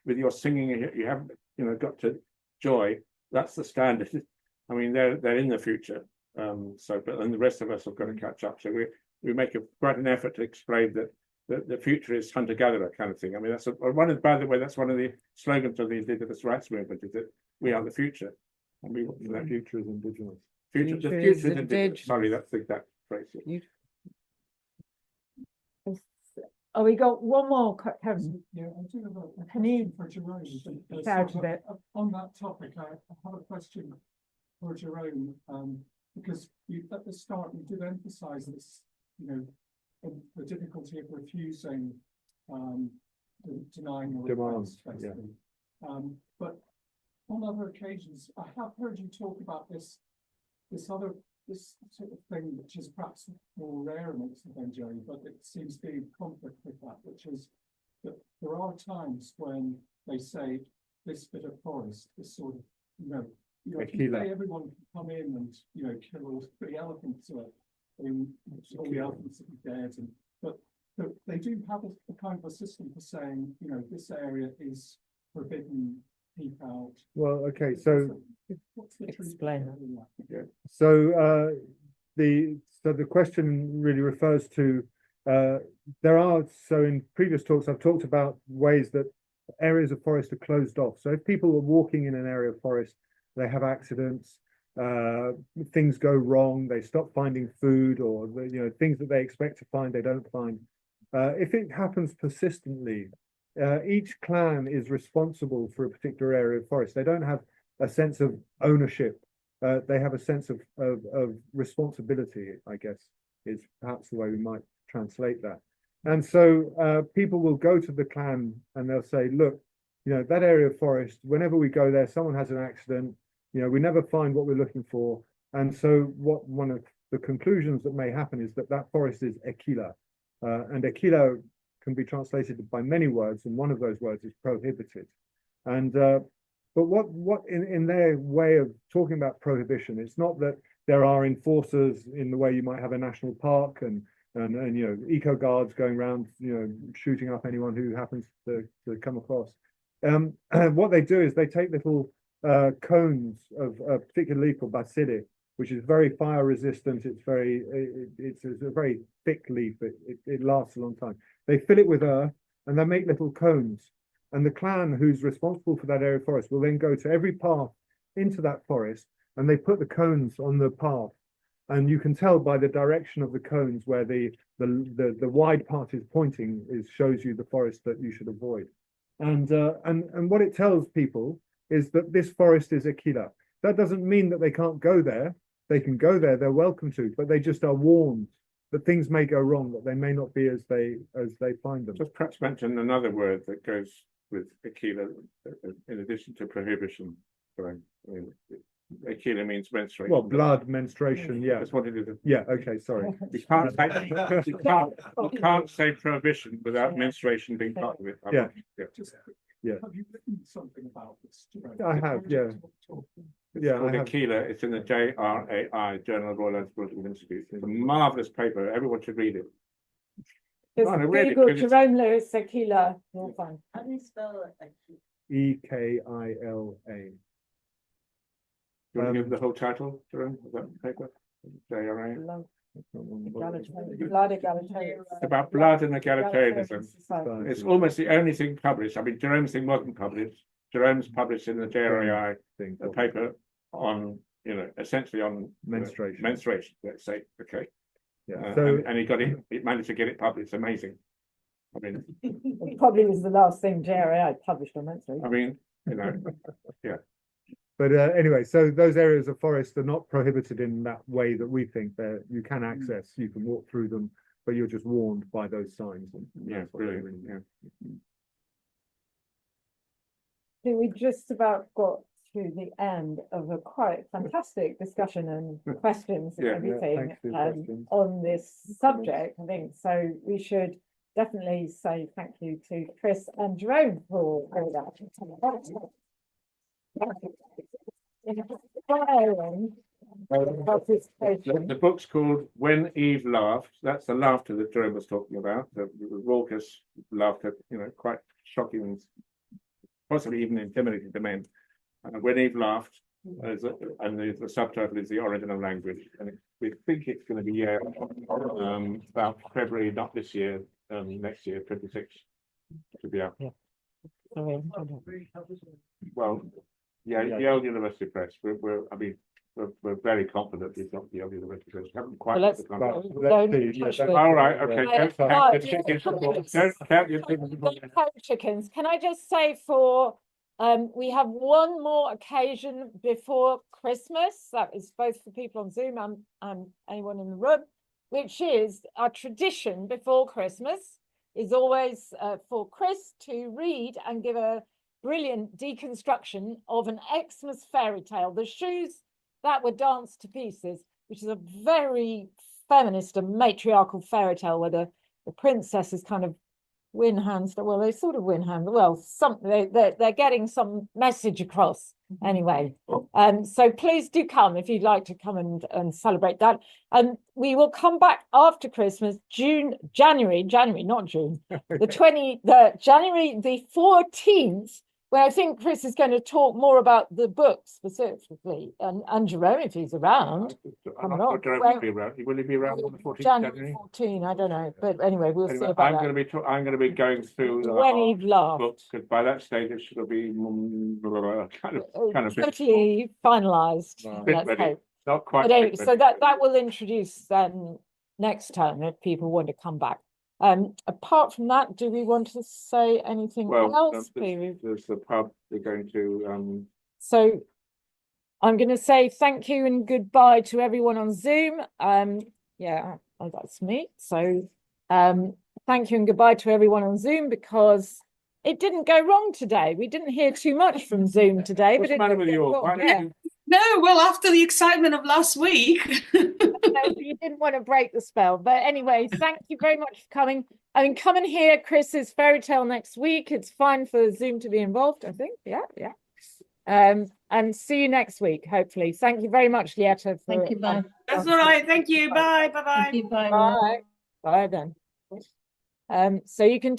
with your singing, you haven't got to joy. That's the standard. I mean, they're in the future. And the rest of us have got to catch up. So we make quite an effort to explain that the future is hunter-gatherer kind of thing. I mean, that's by the way, that's one of the slogans of the Indigenous rights movement, is that we are the future, and that future is Indigenous. The future is Indigenous. Sorry, that's the exact phrase. Oh, we got one more. Yeah, I do have a Can you question for Jerome. shout a bit? On that topic, I have a question for Jerome, because at the start you did emphasize this, the difficulty of refusing denying or demands. basically. But on other occasions, I have heard you talk about this sort of thing, which is perhaps more rare amongst the Bengali, but it seems to be in conflict with that, which is that there are times when they say this bit of forest is sort of, if you say everyone can come in and, kill all the elephants, all the elephants will be dead, but they do have a kind of a system for saying, this area is forbidden, keep out. Well, okay, so What's the truth Explain. behind that? so the question really refers to in previous talks I've talked about ways that areas of forest are closed off. So if people are walking in an area of forest, they have accidents, things go wrong, they stop finding food, or things that they expect to find they don't find. If it happens persistently, each clan is responsible for a particular area of forest. They don't have a sense of ownership. They have a sense of responsibility, I guess, is perhaps the way we might translate that. And so people will go to the clan and they'll say, look, that area of forest, whenever we go there, someone has an accident, we never find what we're looking for. And so one of the conclusions that may happen is that forest is ekila. And ekila can be translated by many words, and one of those words is prohibited. And but what in their way of talking about prohibition, it's not that there are enforcers in the way you might have a national park and eco guards going around shooting up anyone who happens to come across. What they do is they take little cones of a particular leaf called basile, which is very fire resistant. It's a very thick leaf. It lasts a long time. They fill it with earth and they make little cones. And the clan who's responsible for that area of forest will then go to every path into that forest and they put the cones on the path. And you can tell by the direction of the cones where the wide part is pointing shows you the forest that you should avoid. And what it tells people is that this forest is ekila. That doesn't mean that they can't go there. They can go there, they're welcome to, but they just are warned that things may go wrong, that they may not be as they find them. Just perhaps mention another word that goes with ekila in addition to prohibition. Ekila means menstruation. Well, blood, menstruation, yeah. That's what it is. Yeah, okay, sorry. You can't say prohibition without menstruation being part of it. Yeah. Yeah. Have you written something about this? I have, yeah. Yeah, called Ekila. It's in the JRAI, Journal of Royal Anthropological Institute. It's a marvelous paper. Everyone should read it. Google Jerome Lewis Ekila, you'll find. How do you spell it? EKILA. Do you want to give the whole title, Jerome, of that paper? JRA. Blood egalitarianism. It's about blood and egalitarianism. It's almost the only thing published. I mean, Jerome's thing wasn't published. Jerome's published in the JRAI thing, a paper on, essentially on menstruation, let's say. Okay. Yeah. And he got it. He managed to get it published. It's amazing. I mean, it probably was the last thing JRAI published on menstruation. I mean, yeah. But anyway, so those areas of forest are not prohibited in that way that we think that you can access, you can walk through them, but you're just warned by those signs. Yeah, brilliant. Yeah. I think we just about got to the end of a quite fantastic discussion and questions and everything on this subject, I think. So we should definitely say thank you to Chris and Jerome for all that. The book's called When Eve Laughed. That's the laughter that Jerome was talking about, the raucous laughter, quite shocking and possibly even intimidating to men. When Eve Laughed, and the subtitle is The Origin of Language. And we think it's going to be about February, not this year, next year, 26, to be out. Yeah. Well, Yale University Press. We're very confident it's not Yale University Press. We haven't quite got the contract. All right, okay. Don't count your chickens. Can I just say we have one more occasion before Christmas. That is both for people on Zoom and anyone in the room, which is our tradition before Christmas is always for Chris to read and give a brilliant deconstruction of an Xmas fairy tale, The Shoes That Were Danced to Pieces, which is a very feminist and matriarchal fairy tale where the princess is kind of win hands. Well, they sort of win hands. Well, they're getting some message across anyway. So please do come if you'd like to come and celebrate that. And we will come back after Christmas, January, not June, January the 14th, where I think Chris is going to talk more about the book specifically, and Jerome, if he's around. I'm not sure Jerome will be around. Will he be around on the 14th January 14, I don't know, but anyway, we'll see about that. I'm going to be going through when he'd laugh. books, because by that stage it should be kind of totally finalised. Let's ready. hope. Not quite. But anyway, so that will introduce next time if people want to come back. Apart from that, do we want to say anything else? There's the pub. We're going to. So I'm going to say thank you and goodbye to everyone on Zoom. Yeah, that's me. So thank you and goodbye to everyone on Zoom, because it didn't go wrong today. We didn't hear too much from Zoom today. What's the matter with you all? No, well, after the excitement of last week. No, you didn't want to break the spell. But anyway, thank you very much for coming. I mean, come and hear Chris's fairy tale next week. It's fine for Zoom to be involved, I think. Yeah. And see you next week, hopefully. Thank you very much, Lieta. Thank you, bye. That's all right. Thank you. Bye. Bye-bye. Bye. Bye then. So you can